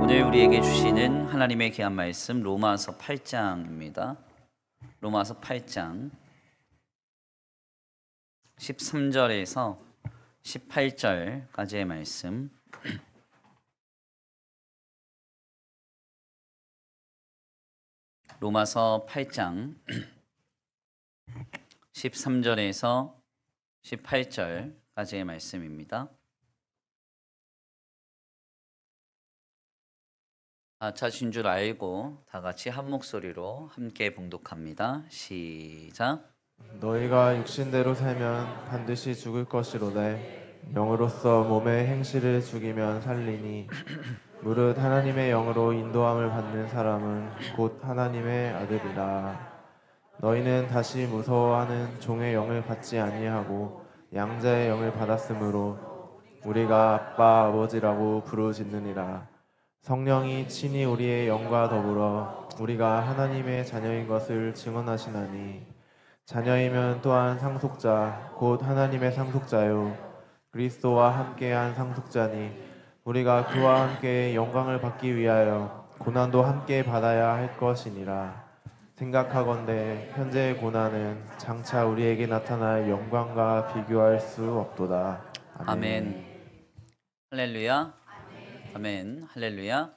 오늘 우리에게 주시는 하나님의 귀한 말씀 로마서 8장입니다. 로마서 8장 13절에서 18절까지의 말씀. 로마서 8장 13절에서 18절까지의 말씀입니다. 찾으신 줄 알고 다 같이 한 목소리로 함께 봉독합니다. 시작. 너희가 육신대로 살면 반드시 죽을 것이로되 영으로서 몸의 행실을 죽이면 살리니 무릇 하나님의 영으로 인도함을 받는 사람은 곧 하나님의 아들이라. 너희는 다시 무서워하는 종의 영을 받지 아니하고 양자의 영을 받았으므로 우리가 아빠 아버지라고 부르짖느니라. 성령이 친히 우리의 영과 더불어 우리가 하나님의 자녀인 것을 증언하시나니 자녀이면 또한 상속자 곧 하나님의 상속자요 그리스도와 함께한 상속자니 우리가 그와 함께 영광을 받기 위하여 고난도 함께 받아야 할 것이니라. 생각하건대 현재의 고난은 장차 우리에게 나타날 영광과 비교할 수 없도다. 아멘. 할렐루야. 아멘. 할렐루야.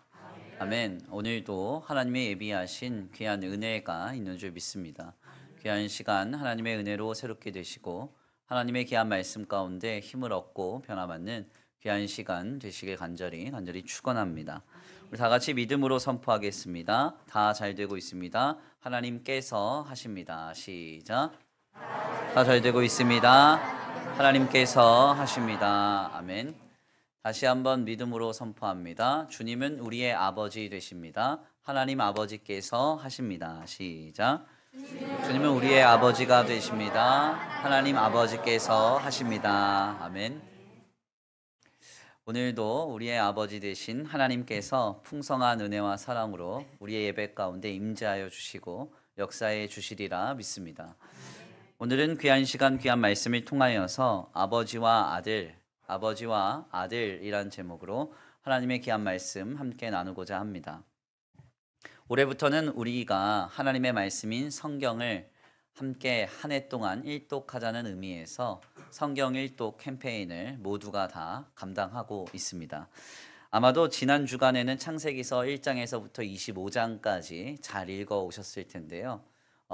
아멘. 오늘도 하나님의 예비하신 귀한 은혜가 있는 줄 믿습니다. 귀한 시간 하나님의 은혜로 새롭게 되시고 하나님의 귀한 말씀 가운데 힘을 얻고 변화받는 귀한 시간 되시길 간절히 축원합니다. 우리 다 같이 믿음으로 선포하겠습니다. 다 잘 되고 있습니다. 하나님께서 하십니다. 시작. 다 잘 되고 있습니다. 하나님께서 하십니다. 아멘. 다시 한번 믿음으로 선포합니다. 주님은 우리의 아버지 되십니다. 하나님 아버지께서 하십니다. 시작. 주님은 우리의 아버지가 되십니다. 하나님 아버지께서 하십니다. 아멘. 오늘도 우리의 아버지 되신 하나님께서 풍성한 은혜와 사랑으로 우리의 예배 가운데 임재하여 주시고 역사해 주시리라 믿습니다. 오늘은 귀한 시간 귀한 말씀을 통하여서 아버지와 아들이란 제목으로 하나님의 귀한 말씀 함께 나누고자 합니다. 올해부터는 우리가 하나님의 말씀인 성경을 함께 한 해 동안 일독하자는 의미에서 성경 일독 캠페인을 모두가 다 감당하고 있습니다. 아마도 지난 주간에는 창세기서 1장에서부터 25장까지 잘 읽어 오셨을 텐데요.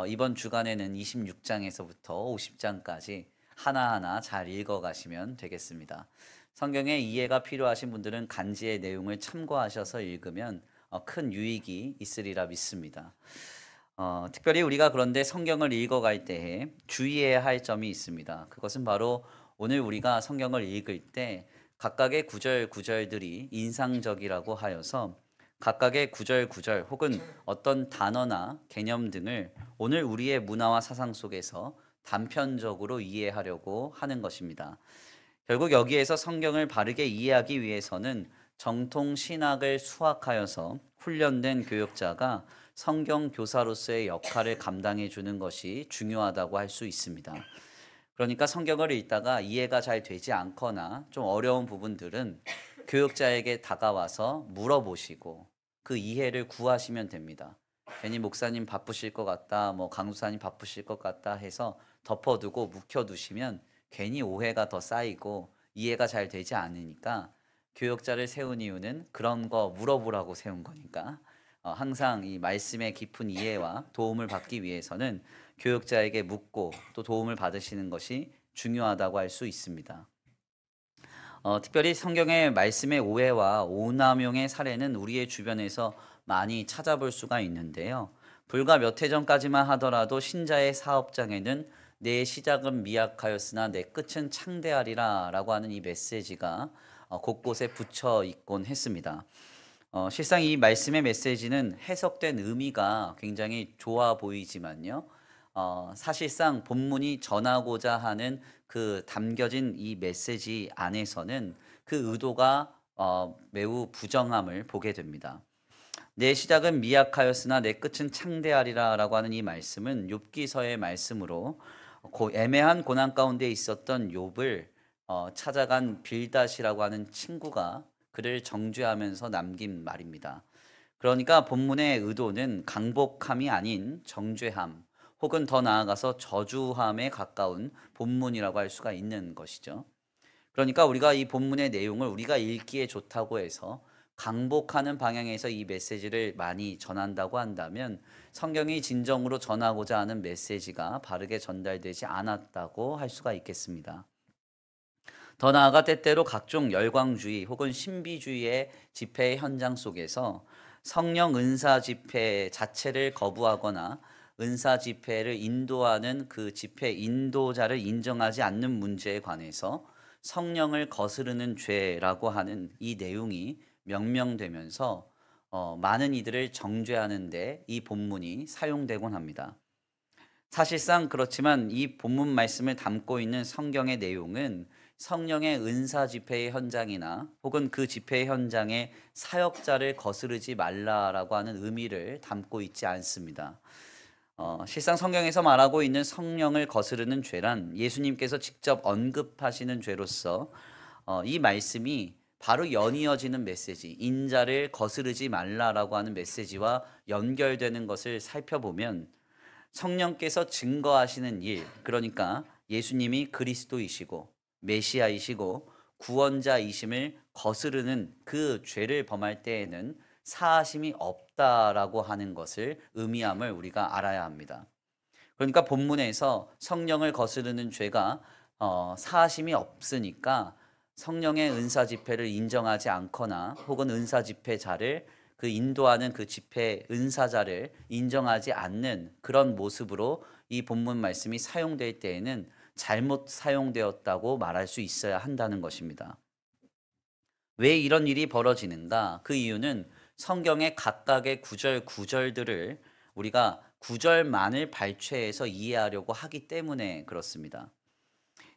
이번 주간에는 26장에서부터 50장까지 하나하나 잘 읽어가시면 되겠습니다. 성경의 이해가 필요하신 분들은 간지의 내용을 참고하셔서 읽으면 큰 유익이 있으리라 믿습니다. 특별히 우리가 그런데 성경을 읽어갈 때에 주의해야 할 점이 있습니다. 그것은 바로 오늘 우리가 성경을 읽을 때 각각의 구절들이 인상적이라고 하여서 각각의 구절 혹은 어떤 단어나 개념 등을 오늘 우리의 문화와 사상 속에서 단편적으로 이해하려고 하는 것입니다. 결국 여기에서 성경을 바르게 이해하기 위해서는 정통 신학을 수학하여서 훈련된 교역자가 성경 교사로서의 역할을 감당해 주는 것이 중요하다고 할 수 있습니다. 그러니까 성경을 읽다가 이해가 잘 되지 않거나 좀 어려운 부분들은 교역자에게 다가와서 물어보시고 그 이해를 구하시면 됩니다. 괜히 목사님 바쁘실 것 같다, 강수사님 바쁘실 것 같다 해서 덮어두고 묵혀두시면 괜히 오해가 더 쌓이고 이해가 잘 되지 않으니까 교역자를 세운 이유는 그런 거 물어보라고 세운 거니까 항상 이 말씀의 깊은 이해와 도움을 받기 위해서는 교역자에게 묻고 또 도움을 받으시는 것이 중요하다고 할 수 있습니다. 특별히 성경의 말씀의 오해와 오남용의 사례는 우리의 주변에서 많이 찾아볼 수가 있는데요. 불과 몇 해 전까지만 하더라도 신자의 사업장에는 내 시작은 미약하였으나 내 끝은 창대하리라 라고 하는 이 메시지가 곳곳에 붙여 있곤 했습니다. 실상 이 말씀의 메시지는 해석된 의미가 굉장히 좋아 보이지만요. 사실상 본문이 전하고자 하는 그 담겨진 이 메시지 안에서는 그 의도가 매우 부정함을 보게 됩니다. 내 시작은 미약하였으나 내 끝은 창대하리라 라고 하는 이 말씀은 욥기서의 말씀으로 애매한 고난 가운데 있었던 욥을 찾아간 빌닷이라고 하는 친구가 그를 정죄하면서 남긴 말입니다. 그러니까 본문의 의도는 강복함이 아닌 정죄함 혹은 더 나아가서 저주함에 가까운 본문이라고 할 수가 있는 것이죠. 그러니까 우리가 이 본문의 내용을 우리가 읽기에 좋다고 해서 강복하는 방향에서 이 메시지를 많이 전한다고 한다면 성경이 진정으로 전하고자 하는 메시지가 바르게 전달되지 않았다고 할 수가 있겠습니다. 더 나아가 때때로 각종 열광주의 혹은 신비주의의 집회 현장 속에서 성령 은사 집회 자체를 거부하거나 은사 집회를 인도하는 그 집회 인도자를 인정하지 않는 문제에 관해서 성령을 거스르는 죄라고 하는 이 내용이 명명되면서 많은 이들을 정죄하는데 이 본문이 사용되곤 합니다. 사실상 그렇지만 이 본문 말씀을 담고 있는 성경의 내용은 성령의 은사 집회의 현장이나 혹은 그 집회 현장의 사역자를 거스르지 말라라고 하는 의미를 담고 있지 않습니다. 실상 성경에서 말하고 있는 성령을 거스르는 죄란 예수님께서 직접 언급하시는 죄로서 이 말씀이 바로 연이어지는 메시지, 인자를 거스르지 말라라고 하는 메시지와 연결되는 것을 살펴보면 성령께서 증거하시는 일, 그러니까 예수님이 그리스도이시고 메시아이시고 구원자이심을 거스르는 그 죄를 범할 때에는 사하심이 없다라고 하는 것을 의미함을 우리가 알아야 합니다. 그러니까 본문에서 성령을 거스르는 죄가 사하심이 없으니까 성령의 은사 집회를 인정하지 않거나 혹은 은사 집회자를 그 인도하는 그 집회 은사자를 인정하지 않는 그런 모습으로 이 본문 말씀이 사용될 때에는 잘못 사용되었다고 말할 수 있어야 한다는 것입니다. 왜 이런 일이 벌어지는가? 그 이유는 성경의 각각의 구절들을 우리가 구절만을 발췌해서 이해하려고 하기 때문에 그렇습니다.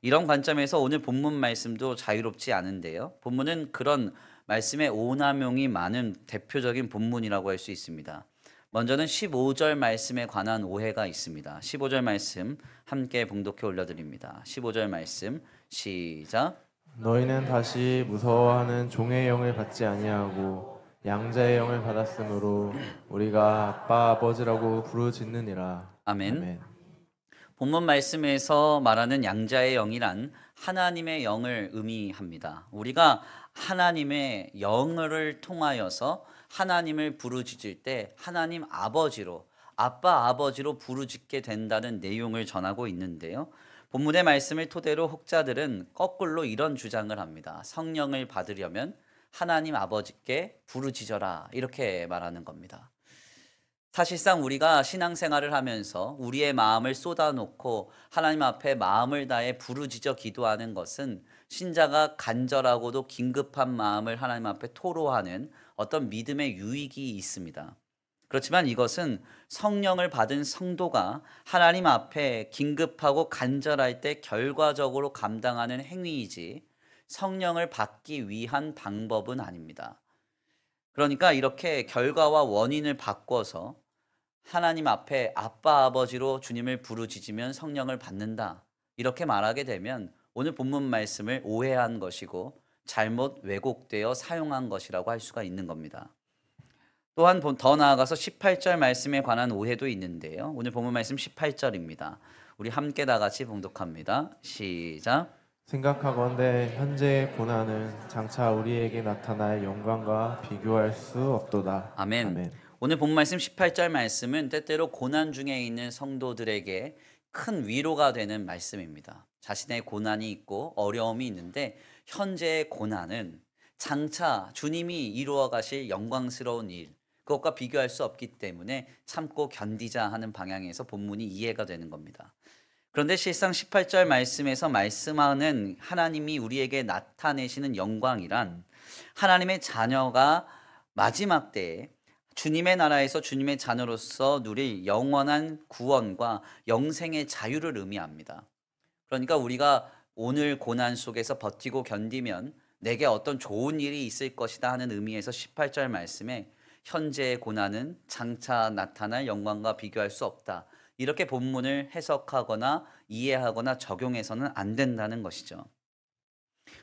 이런 관점에서 오늘 본문 말씀도 자유롭지 않은데요. 본문은 그런 말씀의 오남용이 많은 대표적인 본문이라고 할 수 있습니다. 먼저는 15절 말씀에 관한 오해가 있습니다. 15절 말씀 함께 봉독해 올려드립니다. 15절 말씀 시작. 너희는 다시 무서워하는 종의 영을 받지 아니하고 양자의 영을 받았으므로 우리가 아빠 아버지라고 부르짖느니라. 아멘. 아멘. 본문 말씀에서 말하는 양자의 영이란 하나님의 영을 의미합니다. 우리가 하나님의 영을 통하여서 하나님을 부르짖을 때 하나님 아버지로, 아빠 아버지로 부르짖게 된다는 내용을 전하고 있는데요. 본문의 말씀을 토대로 혹자들은 거꾸로 이런 주장을 합니다. 성령을 받으려면 하나님 아버지께 부르짖어라 이렇게 말하는 겁니다. 사실상 우리가 신앙생활을 하면서 우리의 마음을 쏟아놓고 하나님 앞에 마음을 다해 부르짖어 기도하는 것은 신자가 간절하고도 긴급한 마음을 하나님 앞에 토로하는 어떤 믿음의 유익이 있습니다. 그렇지만 이것은 성령을 받은 성도가 하나님 앞에 긴급하고 간절할 때 결과적으로 감당하는 행위이지 성령을 받기 위한 방법은 아닙니다. 그러니까 이렇게 결과와 원인을 바꿔서 하나님 앞에 아빠 아버지로 주님을 부르짖으면 성령을 받는다. 이렇게 말하게 되면 오늘 본문 말씀을 오해한 것이고 잘못 왜곡되어 사용한 것이라고 할 수가 있는 겁니다. 또한 더 나아가서 18절 말씀에 관한 오해도 있는데요. 오늘 본문 말씀 18절입니다. 우리 함께 다 같이 봉독합니다. 시작. 생각하건대 현재의 고난은 장차 우리에게 나타날 영광과 비교할 수 없도다. 아멘. 아멘. 오늘 본 말씀 18절 말씀은 때때로 고난 중에 있는 성도들에게 큰 위로가 되는 말씀입니다. 자신의 고난이 있고 어려움이 있는데 현재의 고난은 장차 주님이 이루어 가실 영광스러운 일, 그것과 비교할 수 없기 때문에 참고 견디자 하는 방향에서 본문이 이해가 되는 겁니다. 그런데 실상 18절 말씀에서 말씀하는 하나님이 우리에게 나타내시는 영광이란 하나님의 자녀가 마지막 때에 주님의 나라에서 주님의 자녀로서 누릴 영원한 구원과 영생의 자유를 의미합니다. 그러니까 우리가 오늘 고난 속에서 버티고 견디면 내게 어떤 좋은 일이 있을 것이다 하는 의미에서 18절 말씀에 현재의 고난은 장차 나타날 영광과 비교할 수 없다. 이렇게 본문을 해석하거나 이해하거나 적용해서는 안 된다는 것이죠.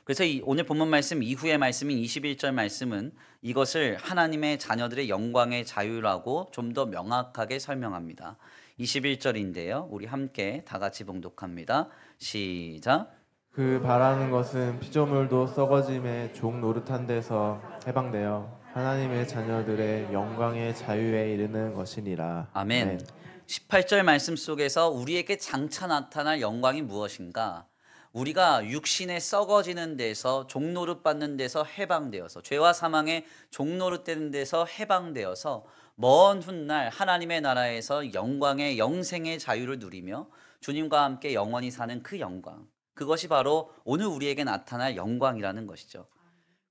그래서 오늘 본문 말씀 이후의 말씀인 21절 말씀은 이것을 하나님의 자녀들의 영광의 자유라고 좀 더 명확하게 설명합니다. 21절인데요. 우리 함께 다 같이 봉독합니다. 시작. 그 바라는 것은 피조물도 썩어짐의 종 노릇한 데서 해방되어 하나님의 자녀들의 영광의 자유에 이르는 것이니라. 아멘. 18절 말씀 속에서 우리에게 장차 나타날 영광이 무엇인가? 우리가 육신에 썩어지는 데서 종노릇 받는 데서 해방되어서 죄와 사망의 종노릇 되는 데서 해방되어서 먼 훗날 하나님의 나라에서 영광의 영생의 자유를 누리며 주님과 함께 영원히 사는 그 영광. 그것이 바로 오늘 우리에게 나타날 영광이라는 것이죠.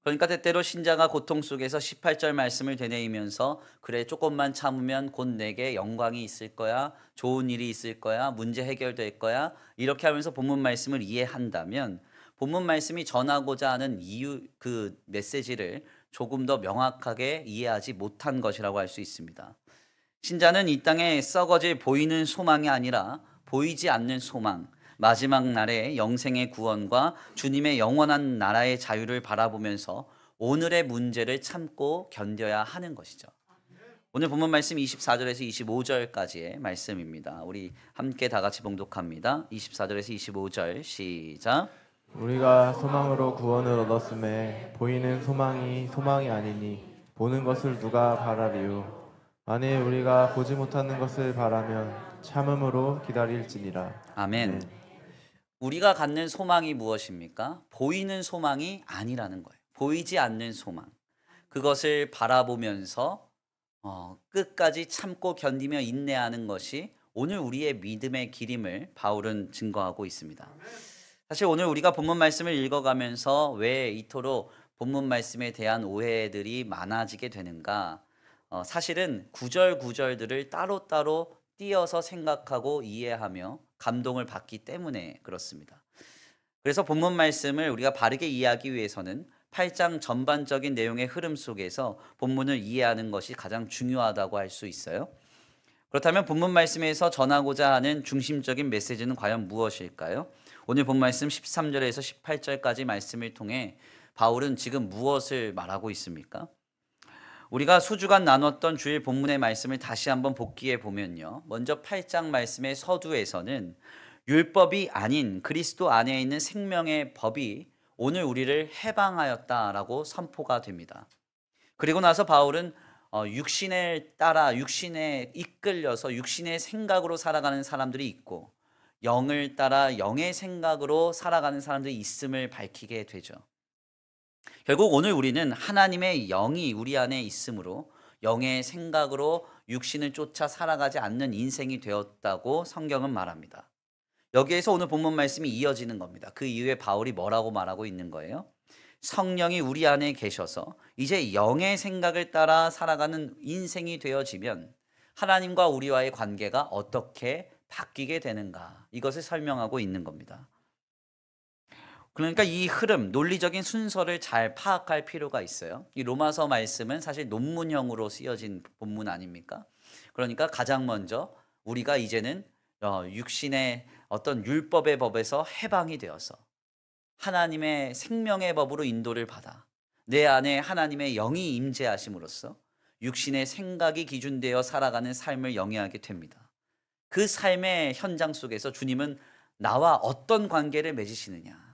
그러니까 때때로 신자가 고통 속에서 18절 말씀을 되뇌이면서 그래 조금만 참으면 곧 내게 영광이 있을 거야, 좋은 일이 있을 거야, 문제 해결될 거야 이렇게 하면서 본문 말씀을 이해한다면 본문 말씀이 전하고자 하는 이유 그 메시지를 조금 더 명확하게 이해하지 못한 것이라고 할 수 있습니다. 신자는 이 땅에 썩어질 보이는 소망이 아니라 보이지 않는 소망, 마지막 날의 영생의 구원과 주님의 영원한 나라의 자유를 바라보면서 오늘의 문제를 참고 견뎌야 하는 것이죠. 오늘 본문 말씀 24절에서 25절까지의 말씀입니다. 우리 함께 다 같이 봉독합니다. 24절에서 25절 시작. 우리가 소망으로 구원을 얻었음에 보이는 소망이 소망이 아니니 보는 것을 누가 바라리요. 만일 우리가 보지 못하는 것을 바라면 참음으로 기다릴지니라. 아멘. 우리가 갖는 소망이 무엇입니까? 보이는 소망이 아니라는 거예요. 보이지 않는 소망. 그것을 바라보면서 끝까지 참고 견디며 인내하는 것이 오늘 우리의 믿음의 길임을 바울은 증거하고 있습니다. 사실 오늘 우리가 본문 말씀을 읽어가면서 왜 이토록 본문 말씀에 대한 오해들이 많아지게 되는가? 사실은 구절구절들을 따로따로 띄어서 생각하고 이해하며 감동을 받기 때문에 그렇습니다. 그래서 본문 말씀을 우리가 바르게 이해하기 위해서는 8장 전반적인 내용의 흐름 속에서 본문을 이해하는 것이 가장 중요하다고 할 수 있어요. 그렇다면 본문 말씀에서 전하고자 하는 중심적인 메시지는 과연 무엇일까요? 오늘 본 말씀 13절에서 18절까지 말씀을 통해 바울은 지금 무엇을 말하고 있습니까? 우리가 수주간 나눴던 주일 본문의 말씀을 다시 한번 복기해 보면요. 먼저 8장 말씀의 서두에서는 율법이 아닌 그리스도 안에 있는 생명의 법이 오늘 우리를 해방하였다라고 선포가 됩니다. 그리고 나서 바울은 육신을 따라 육신에 이끌려서 육신의 생각으로 살아가는 사람들이 있고 영을 따라 영의 생각으로 살아가는 사람들이 있음을 밝히게 되죠. 결국 오늘 우리는 하나님의 영이 우리 안에 있으므로 영의 생각으로 육신을 쫓아 살아가지 않는 인생이 되었다고 성경은 말합니다. 여기에서 오늘 본문 말씀이 이어지는 겁니다. 그 이후에 바울이 뭐라고 말하고 있는 거예요? 성령이 우리 안에 계셔서 이제 영의 생각을 따라 살아가는 인생이 되어지면 하나님과 우리와의 관계가 어떻게 바뀌게 되는가, 이것을 설명하고 있는 겁니다. 그러니까 이 흐름, 논리적인 순서를 잘 파악할 필요가 있어요. 이 로마서 말씀은 사실 논문형으로 쓰여진 본문 아닙니까? 그러니까 가장 먼저 우리가 이제는 육신의 어떤 율법의 법에서 해방이 되어서 하나님의 생명의 법으로 인도를 받아 내 안에 하나님의 영이 임재하심으로써 육신의 생각이 기준되어 살아가는 삶을 영위하게 됩니다. 그 삶의 현장 속에서 주님은 나와 어떤 관계를 맺으시느냐,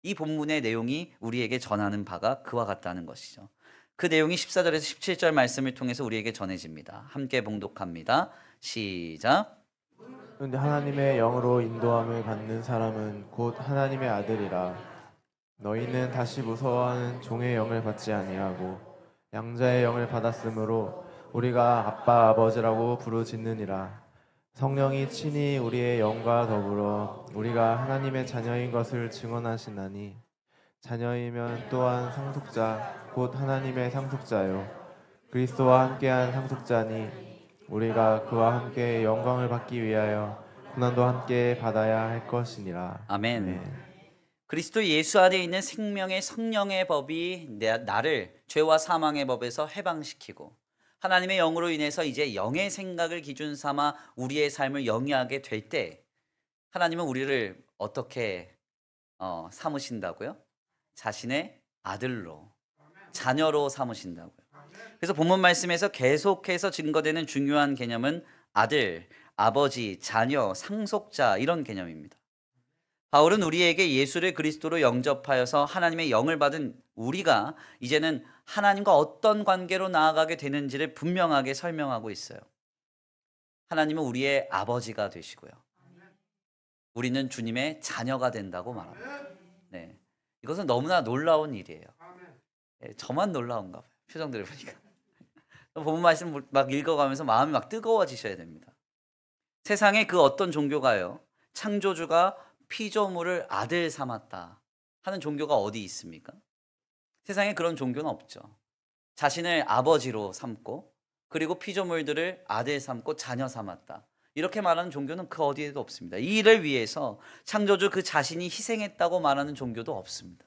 이 본문의 내용이 우리에게 전하는 바가 그와 같다는 것이죠. 그 내용이 14절에서 17절 말씀을 통해서 우리에게 전해집니다. 함께 봉독합니다. 시작. 그런데 하나님의 영으로 인도함을 받는 사람은 곧 하나님의 아들이라. 너희는 다시 무서워하는 종의 영을 받지 아니하고 양자의 영을 받았으므로 우리가 아빠 아버지라고 부르짖느니라. 성령이 친히 우리의 영과 더불어 우리가 하나님의 자녀인 것을 증언하시나니 자녀이면 또한 상속자 곧 하나님의 상속자요 그리스도와 함께한 상속자니 우리가 그와 함께 영광을 받기 위하여 고난도 함께 받아야 할 것이니라. 아멘. 그리스도 예수 안에 있는 생명의 성령의 법이 나를 죄와 사망의 법에서 해방시키고 하나님의 영으로 인해서 이제 영의 생각을 기준 삼아 우리의 삶을 영위하게 될 때 하나님은 우리를 어떻게 삼으신다고요? 자신의 아들로, 자녀로 삼으신다고요. 그래서 본문 말씀에서 계속해서 증거되는 중요한 개념은 아들, 아버지, 자녀, 상속자 이런 개념입니다. 바울은 우리에게 예수를 그리스도로 영접하여서 하나님의 영을 받은 우리가 이제는 하나님과 어떤 관계로 나아가게 되는지를 분명하게 설명하고 있어요. 하나님은 우리의 아버지가 되시고요. 우리는 주님의 자녀가 된다고 말합니다. 네, 이것은 너무나 놀라운 일이에요. 네, 저만 놀라운가 봐요. 표정들을 보니까. 본문 말씀 막 읽어가면서 마음이 막 뜨거워지셔야 됩니다. 세상에 그 어떤 종교가요, 창조주가 피조물을 아들 삼았다 하는 종교가 어디 있습니까? 세상에 그런 종교는 없죠. 자신을 아버지로 삼고 그리고 피조물들을 아들 삼고 자녀 삼았다, 이렇게 말하는 종교는 그 어디에도 없습니다. 이 일을 위해서 창조주 그 자신이 희생했다고 말하는 종교도 없습니다.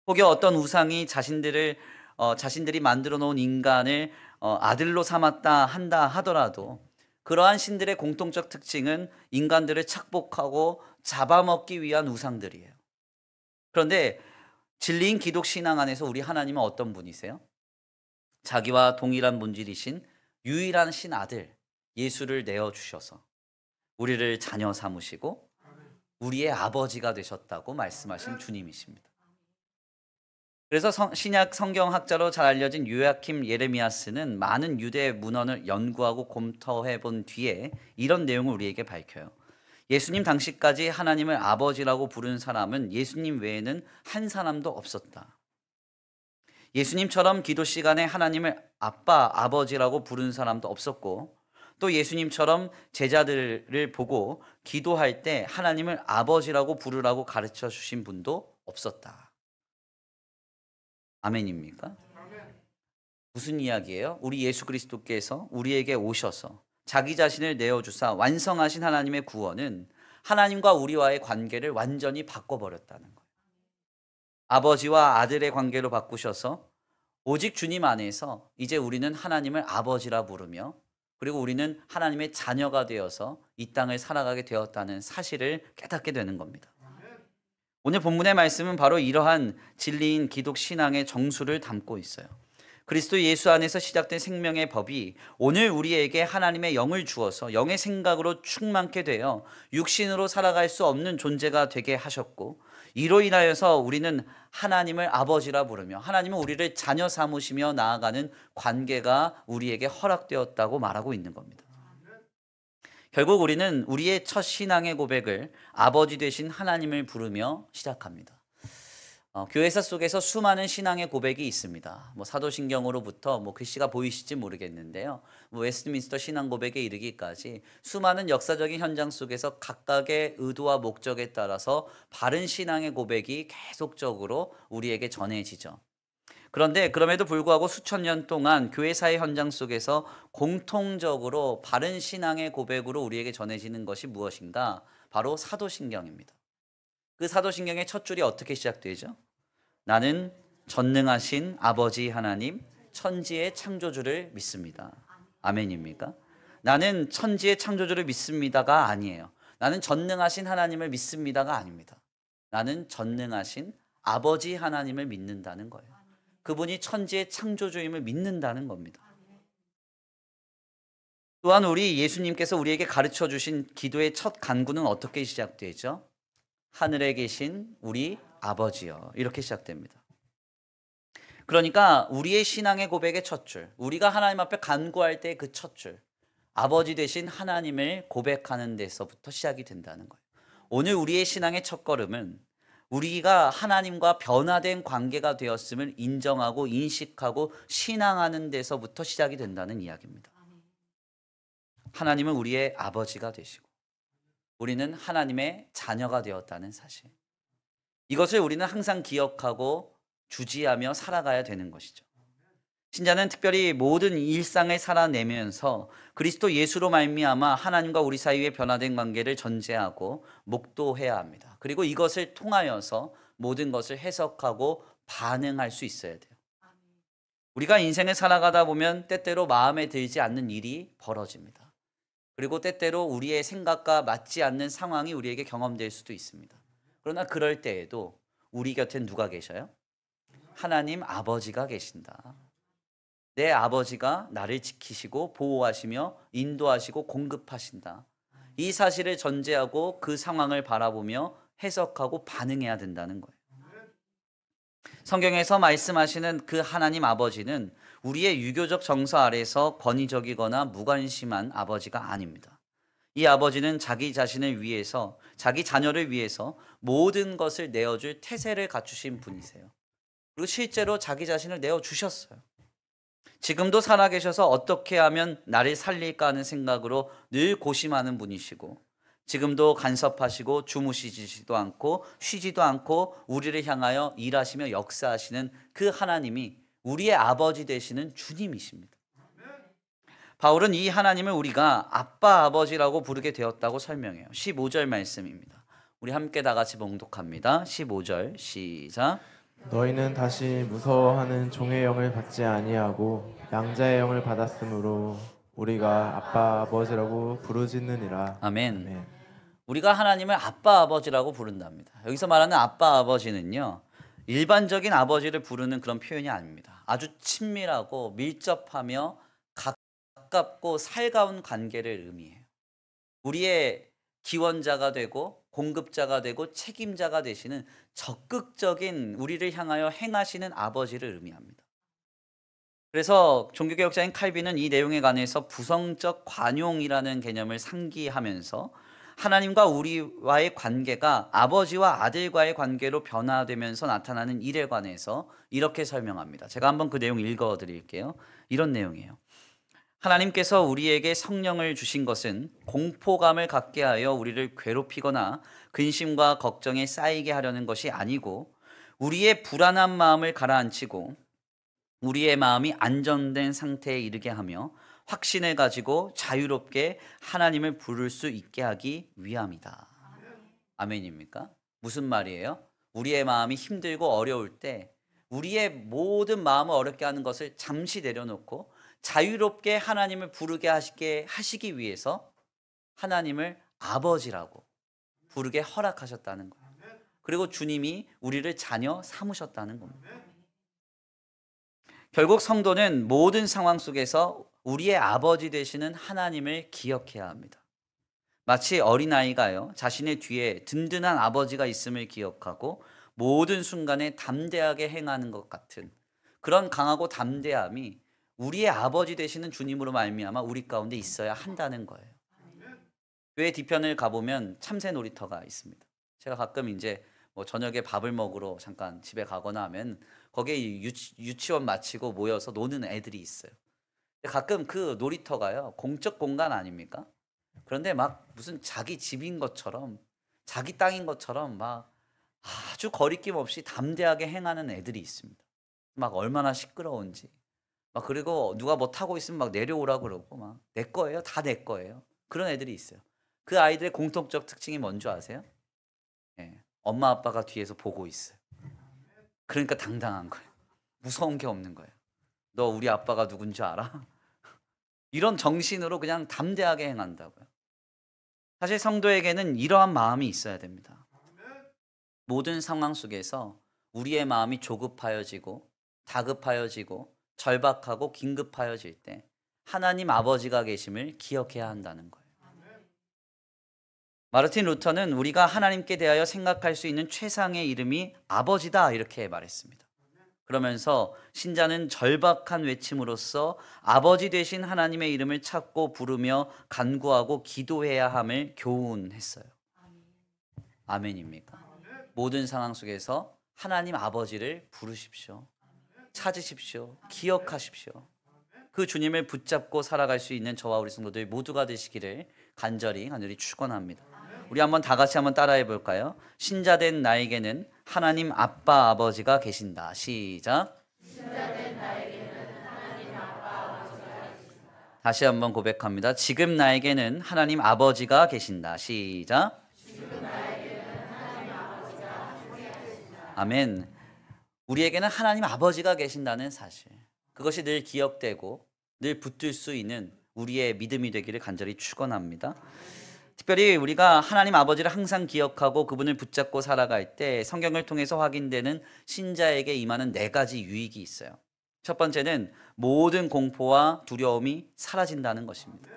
혹여 어떤 우상이 자신들이 만들어 놓은 인간을 아들로 삼았다 한다 하더라도 그러한 신들의 공통적 특징은 인간들을 착복하고 잡아먹기 위한 우상들이에요. 그런데 진리인 기독 신앙 안에서 우리 하나님은 어떤 분이세요? 자기와 동일한 본질이신 유일한 신아들 예수를 내어주셔서 우리를 자녀 삼으시고 우리의 아버지가 되셨다고 말씀하신 주님이십니다. 그래서 신약 성경학자로 잘 알려진 요야킴 예레미야스는 많은 유대 문헌을 연구하고 검토해 본 뒤에 이런 내용을 우리에게 밝혀요. 예수님 당시까지 하나님을 아버지라고 부른 사람은 예수님 외에는 한 사람도 없었다. 예수님처럼 기도 시간에 하나님을 아빠, 아버지라고 부른 사람도 없었고, 또 예수님처럼 제자들을 보고 기도할 때 하나님을 아버지라고 부르라고 가르쳐 주신 분도 없었다. 아멘입니까? 무슨 이야기예요? 우리 예수 그리스도께서 우리에게 오셔서 자기 자신을 내어주사 완성하신 하나님의 구원은 하나님과 우리와의 관계를 완전히 바꿔버렸다는 거예요. 아버지와 아들의 관계로 바꾸셔서 오직 주님 안에서 이제 우리는 하나님을 아버지라 부르며 그리고 우리는 하나님의 자녀가 되어서 이 땅을 살아가게 되었다는 사실을 깨닫게 되는 겁니다. 오늘 본문의 말씀은 바로 이러한 진리인 기독 신앙의 정수를 담고 있어요. 그리스도 예수 안에서 시작된 생명의 법이 오늘 우리에게 하나님의 영을 주어서 영의 생각으로 충만케 되어 육신으로 살아갈 수 없는 존재가 되게 하셨고, 이로 인하여서 우리는 하나님을 아버지라 부르며 하나님은 우리를 자녀 삼으시며 나아가는 관계가 우리에게 허락되었다고 말하고 있는 겁니다. 결국 우리는 우리의 첫 신앙의 고백을 아버지 되신 하나님을 부르며 시작합니다. 교회사 속에서 수많은 신앙의 고백이 있습니다. 사도신경으로부터 글씨가 보이실지 모르겠는데요. 웨스트민스터 신앙 고백에 이르기까지 수많은 역사적인 현장 속에서 각각의 의도와 목적에 따라서 바른 신앙의 고백이 계속적으로 우리에게 전해지죠. 그런데 그럼에도 불구하고 수천 년 동안 교회사의 현장 속에서 공통적으로 바른 신앙의 고백으로 우리에게 전해지는 것이 무엇인가? 바로 사도신경입니다. 그 사도신경의 첫 줄이 어떻게 시작되죠? 나는 전능하신 아버지 하나님, 천지의 창조주를 믿습니다. 아멘입니까? 나는 천지의 창조주를 믿습니다가 아니에요. 나는 전능하신 하나님을 믿습니다가 아닙니다. 나는 전능하신 아버지 하나님을 믿는다는 거예요. 그분이 천지의 창조주임을 믿는다는 겁니다. 또한 우리 예수님께서 우리에게 가르쳐 주신 기도의 첫 간구는 어떻게 시작되죠? 하늘에 계신 우리 아버지여, 이렇게 시작됩니다. 그러니까 우리의 신앙의 고백의 첫 줄, 우리가 하나님 앞에 간구할 때 그 첫 줄, 아버지 되신 하나님을 고백하는 데서부터 시작이 된다는 거예요. 오늘 우리의 신앙의 첫 걸음은 우리가 하나님과 변화된 관계가 되었음을 인정하고 인식하고 신앙하는 데서부터 시작이 된다는 이야기입니다. 하나님은 우리의 아버지가 되시고 우리는 하나님의 자녀가 되었다는 사실, 이것을 우리는 항상 기억하고 주지하며 살아가야 되는 것이죠. 신자는 특별히 모든 일상을 살아내면서 그리스도 예수로 말미암아 하나님과 우리 사이의 변화된 관계를 전제하고 목도해야 합니다. 그리고 이것을 통하여서 모든 것을 해석하고 반응할 수 있어야 돼요. 우리가 인생을 살아가다 보면 때때로 마음에 들지 않는 일이 벌어집니다. 그리고 때때로 우리의 생각과 맞지 않는 상황이 우리에게 경험될 수도 있습니다. 그러나 그럴 때에도 우리 곁엔 누가 계셔요? 하나님 아버지가 계신다. 내 아버지가 나를 지키시고 보호하시며 인도하시고 공급하신다. 이 사실을 전제하고 그 상황을 바라보며 해석하고 반응해야 된다는 거예요. 성경에서 말씀하시는 그 하나님 아버지는 우리의 유교적 정서 아래서 권위적이거나 무관심한 아버지가 아닙니다. 이 아버지는 자기 자신을 위해서, 자기 자녀를 위해서 모든 것을 내어줄 태세를 갖추신 분이세요. 그리고 실제로 자기 자신을 내어주셨어요. 지금도 살아계셔서 어떻게 하면 나를 살릴까 하는 생각으로 늘 고심하는 분이시고, 지금도 간섭하시고 주무시지도 않고 쉬지도 않고 우리를 향하여 일하시며 역사하시는 그 하나님이 우리의 아버지 되시는 주님이십니다. 바울은 이 하나님을 우리가 아빠 아버지라고 부르게 되었다고 설명해요. 15절 말씀입니다. 우리 함께 다 같이 봉독합니다. 15절 시작. 너희는 다시 무서워하는 종의 영을 받지 아니하고 양자의 영을 받았으므로 우리가 아빠 아버지라고 부르짖느니라. 아멘. 아멘. 우리가 하나님을 아빠 아버지라고 부른답니다. 여기서 말하는 아빠 아버지는요, 일반적인 아버지를 부르는 그런 표현이 아닙니다. 아주 친밀하고 밀접하며 가깝고 살가운 관계를 의미해요. 우리의 기원자가 되고 공급자가 되고 책임자가 되시는 적극적인 우리를 향하여 행하시는 아버지를 의미합니다. 그래서 종교개혁자인 칼빈은 이 내용에 관해서 부성적 관용이라는 개념을 상기하면서 하나님과 우리와의 관계가 아버지와 아들과의 관계로 변화되면서 나타나는 일에 관해서 이렇게 설명합니다. 제가 한번 그 내용 읽어드릴게요. 이런 내용이에요. 하나님께서 우리에게 성령을 주신 것은 공포감을 갖게 하여 우리를 괴롭히거나 근심과 걱정에 쌓이게 하려는 것이 아니고, 우리의 불안한 마음을 가라앉히고 우리의 마음이 안정된 상태에 이르게 하며 확신을 가지고 자유롭게 하나님을 부를 수 있게 하기 위함이다. 아멘입니까? 무슨 말이에요? 우리의 마음이 힘들고 어려울 때 우리의 모든 마음을 어렵게 하는 것을 잠시 내려놓고 자유롭게 하나님을 부르게 하시기 위해서 하나님을 아버지라고 부르게 허락하셨다는 거예요. 그리고 주님이 우리를 자녀 삼으셨다는 겁니다. 결국 성도는 모든 상황 속에서 우리의 아버지 되시는 하나님을 기억해야 합니다. 마치 어린아이가요, 자신의 뒤에 든든한 아버지가 있음을 기억하고 모든 순간에 담대하게 행하는 것 같은 그런 강하고 담대함이 우리의 아버지 되시는 주님으로 말미암아 우리 가운데 있어야 한다는 거예요. 교회 뒤편을 가보면 참새 놀이터가 있습니다. 제가 가끔 이제 뭐 저녁에 밥을 먹으러 잠깐 집에 가거나 하면 거기에 유치원 마치고 모여서 노는 애들이 있어요. 가끔 그 놀이터가요, 공적 공간 아닙니까? 그런데 막 무슨 자기 집인 것처럼, 자기 땅인 것처럼 막 아주 거리낌 없이 담대하게 행하는 애들이 있습니다. 막 얼마나 시끄러운지. 막 그리고 누가 뭐 타고 있으면 막 내려오라 그러고 막 내 거예요, 다 내 거예요. 그런 애들이 있어요. 그 아이들의 공통적 특징이 뭔지 아세요? 예, 엄마 아빠가 뒤에서 보고 있어요. 그러니까 당당한 거예요. 무서운 게 없는 거예요. 너 우리 아빠가 누군지 알아? 이런 정신으로 그냥 담대하게 행한다고요. 사실 성도에게는 이러한 마음이 있어야 됩니다. 모든 상황 속에서 우리의 마음이 조급하여지고 다급하여지고 절박하고 긴급하여질 때 하나님 아버지가 계심을 기억해야 한다는 거예요. 마르틴 루터는 우리가 하나님께 대하여 생각할 수 있는 최상의 이름이 아버지다 이렇게 말했습니다. 그러면서 신자는 절박한 외침으로써 아버지 되신 하나님의 이름을 찾고 부르며 간구하고 기도해야 함을 교훈했어요. 아멘입니까? 모든 상황 속에서 하나님 아버지를 부르십시오. 찾으십시오. 기억하십시오. 그 주님을 붙잡고 살아갈 수 있는 저와 우리 성도들 모두가 되시기를 간절히 축원합니다. 우리 한번 다 같이 한번 따라해 볼까요? 신자된 나에게는 하나님 아빠 아버지가 계신다. 시작. 신자된 나에게는 하나님 아빠 아버지가 계신다. 다시 한번 고백합니다. 지금 나에게는 하나님 아버지가 계신다. 시작. 지금 나에게는 하나님 아버지가 계신다. 아멘. 우리에게는 하나님 아버지가 계신다는 사실, 그것이 늘 기억되고 늘 붙들 수 있는 우리의 믿음이 되기를 간절히 축원합니다. 특별히 우리가 하나님 아버지를 항상 기억하고 그분을 붙잡고 살아갈 때 성경을 통해서 확인되는 신자에게 임하는 네 가지 유익이 있어요. 첫 번째는 모든 공포와 두려움이 사라진다는 것입니다.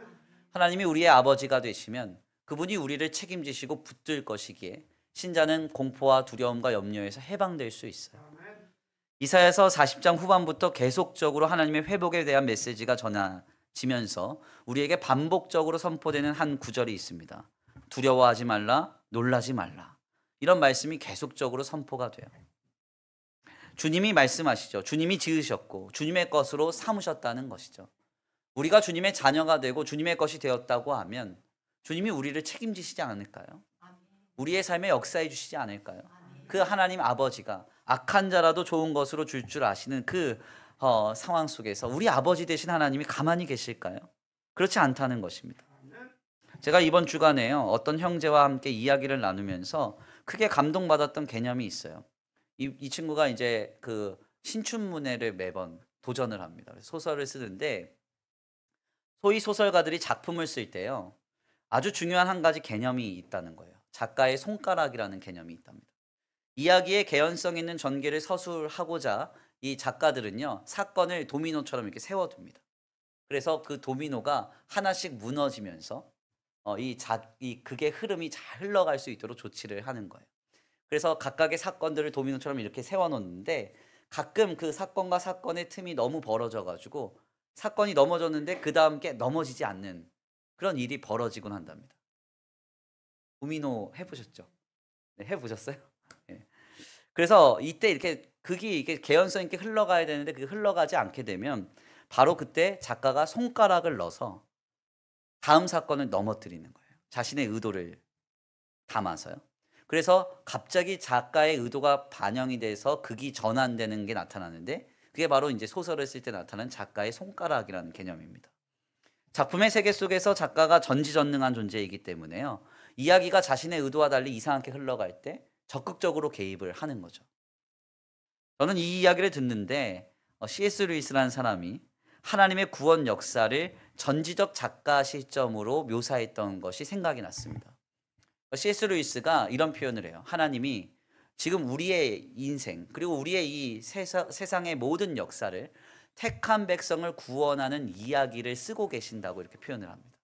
하나님이 우리의 아버지가 되시면 그분이 우리를 책임지시고 붙들 것이기에 신자는 공포와 두려움과 염려에서 해방될 수 있어요. 이사야서 40장 후반부터 계속적으로 하나님의 회복에 대한 메시지가 전해지면서 우리에게 반복적으로 선포되는 한 구절이 있습니다. 두려워하지 말라, 놀라지 말라. 이런 말씀이 계속적으로 선포가 돼요. 주님이 말씀하시죠. 주님이 지으셨고 주님의 것으로 삼으셨다는 것이죠. 우리가 주님의 자녀가 되고 주님의 것이 되었다고 하면 주님이 우리를 책임지시지 않을까요? 우리의 삶에 역사해 주시지 않을까요? 그 하나님 아버지가 악한 자라도 좋은 것으로 줄 아시는 그 상황 속에서 우리 아버지 되신 하나님이 가만히 계실까요? 그렇지 않다는 것입니다. 제가 이번 주간에요, 어떤 형제와 함께 이야기를 나누면서 크게 감동받았던 개념이 있어요. 이 친구가 이제 그 신춘문예를 매번 도전을 합니다. 소설을 쓰는데 소위 소설가들이 작품을 쓸 때요, 아주 중요한 한 가지 개념이 있다는 거예요. 작가의 손가락이라는 개념이 있답니다. 이야기의 개연성 있는 전개를 서술하고자 이 작가들은요, 사건을 도미노처럼 이렇게 세워둡니다. 그래서 그 도미노가 하나씩 무너지면서 이 극의 흐름이 잘 흘러갈 수 있도록 조치를 하는 거예요. 그래서 각각의 사건들을 도미노처럼 이렇게 세워놓는데 가끔 그 사건과 사건의 틈이 너무 벌어져가지고 사건이 넘어졌는데 그 다음 게 넘어지지 않는 그런 일이 벌어지곤 한답니다. 도미노 해보셨죠? 네, 해보셨어요? 네. 그래서 이때 이렇게 극이 이게 개연성 있게 흘러가야 되는데 그게 흘러가지 않게 되면 바로 그때 작가가 손가락을 넣어서 다음 사건을 넘어뜨리는 거예요. 자신의 의도를 담아서요. 그래서 갑자기 작가의 의도가 반영이 돼서 극이 전환되는 게 나타나는데 그게 바로 이제 소설을 쓸 때 나타나는 작가의 손가락이라는 개념입니다. 작품의 세계 속에서 작가가 전지전능한 존재이기 때문에요, 이야기가 자신의 의도와 달리 이상하게 흘러갈 때 적극적으로 개입을 하는 거죠. 저는 이 이야기를 듣는데 C.S. 루이스라는 사람이 하나님의 구원 역사를 전지적 작가 시점으로 묘사했던 것이 생각이 났습니다. C.S. 루이스가 이런 표현을 해요. 하나님이 지금 우리의 인생 그리고 우리의 이 세상의 모든 역사를 택한 백성을 구원하는 이야기를 쓰고 계신다고 이렇게 표현을 합니다.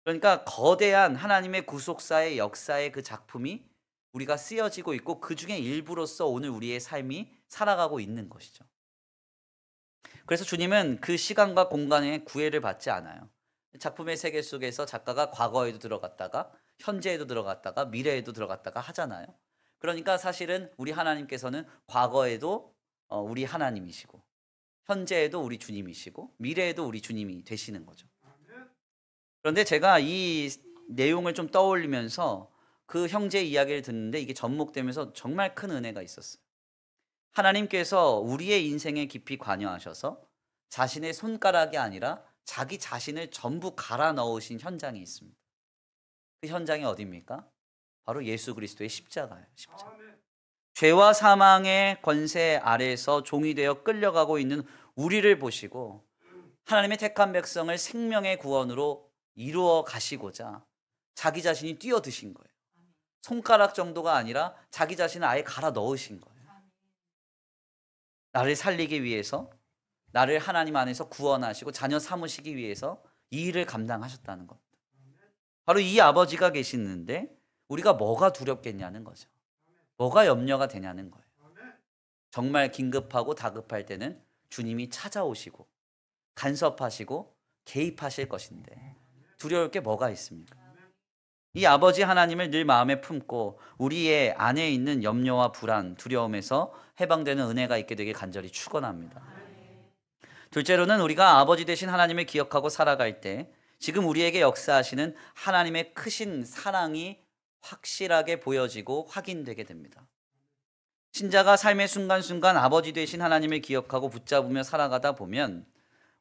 그러니까 거대한 하나님의 구속사의 역사의 그 작품이 우리가 쓰여지고 있고 그 중에 일부로서 오늘 우리의 삶이 살아가고 있는 것이죠. 그래서 주님은 그 시간과 공간에 구애를 받지 않아요. 작품의 세계 속에서 작가가 과거에도 들어갔다가 현재에도 들어갔다가 미래에도 들어갔다가 하잖아요. 그러니까 사실은 우리 하나님께서는 과거에도 우리 하나님이시고 현재에도 우리 주님이시고 미래에도 우리 주님이 되시는 거죠. 그런데 제가 이 내용을 좀 떠올리면서 그 형제 이야기를 듣는데 이게 접목되면서 정말 큰 은혜가 있었어요. 하나님께서 우리의 인생에 깊이 관여하셔서 자신의 손가락이 아니라 자기 자신을 전부 갈아 넣으신 현장이 있습니다. 그 현장이 어디입니까? 바로 예수 그리스도의 십자가예요. 십자가. 죄와 사망의 권세 아래에서 종이 되어 끌려가고 있는 우리를 보시고 하나님의 택한 백성을 생명의 구원으로 이루어 가시고자 자기 자신이 뛰어드신 거예요. 손가락 정도가 아니라 자기 자신을 아예 갈아 넣으신 거예요. 나를 살리기 위해서, 나를 하나님 안에서 구원하시고 자녀 삼으시기 위해서 이 일을 감당하셨다는 겁니다. 바로 이 아버지가 계시는데 우리가 뭐가 두렵겠냐는 거죠. 뭐가 염려가 되냐는 거예요. 정말 긴급하고 다급할 때는 주님이 찾아오시고 간섭하시고 개입하실 것인데 두려울 게 뭐가 있습니까? 이 아버지 하나님을 늘 마음에 품고 우리의 안에 있는 염려와 불안, 두려움에서 해방되는 은혜가 있게 되길 간절히 축원합니다. 둘째로는 우리가 아버지 되신 하나님을 기억하고 살아갈 때 지금 우리에게 역사하시는 하나님의 크신 사랑이 확실하게 보여지고 확인되게 됩니다. 신자가 삶의 순간순간 아버지 되신 하나님을 기억하고 붙잡으며 살아가다 보면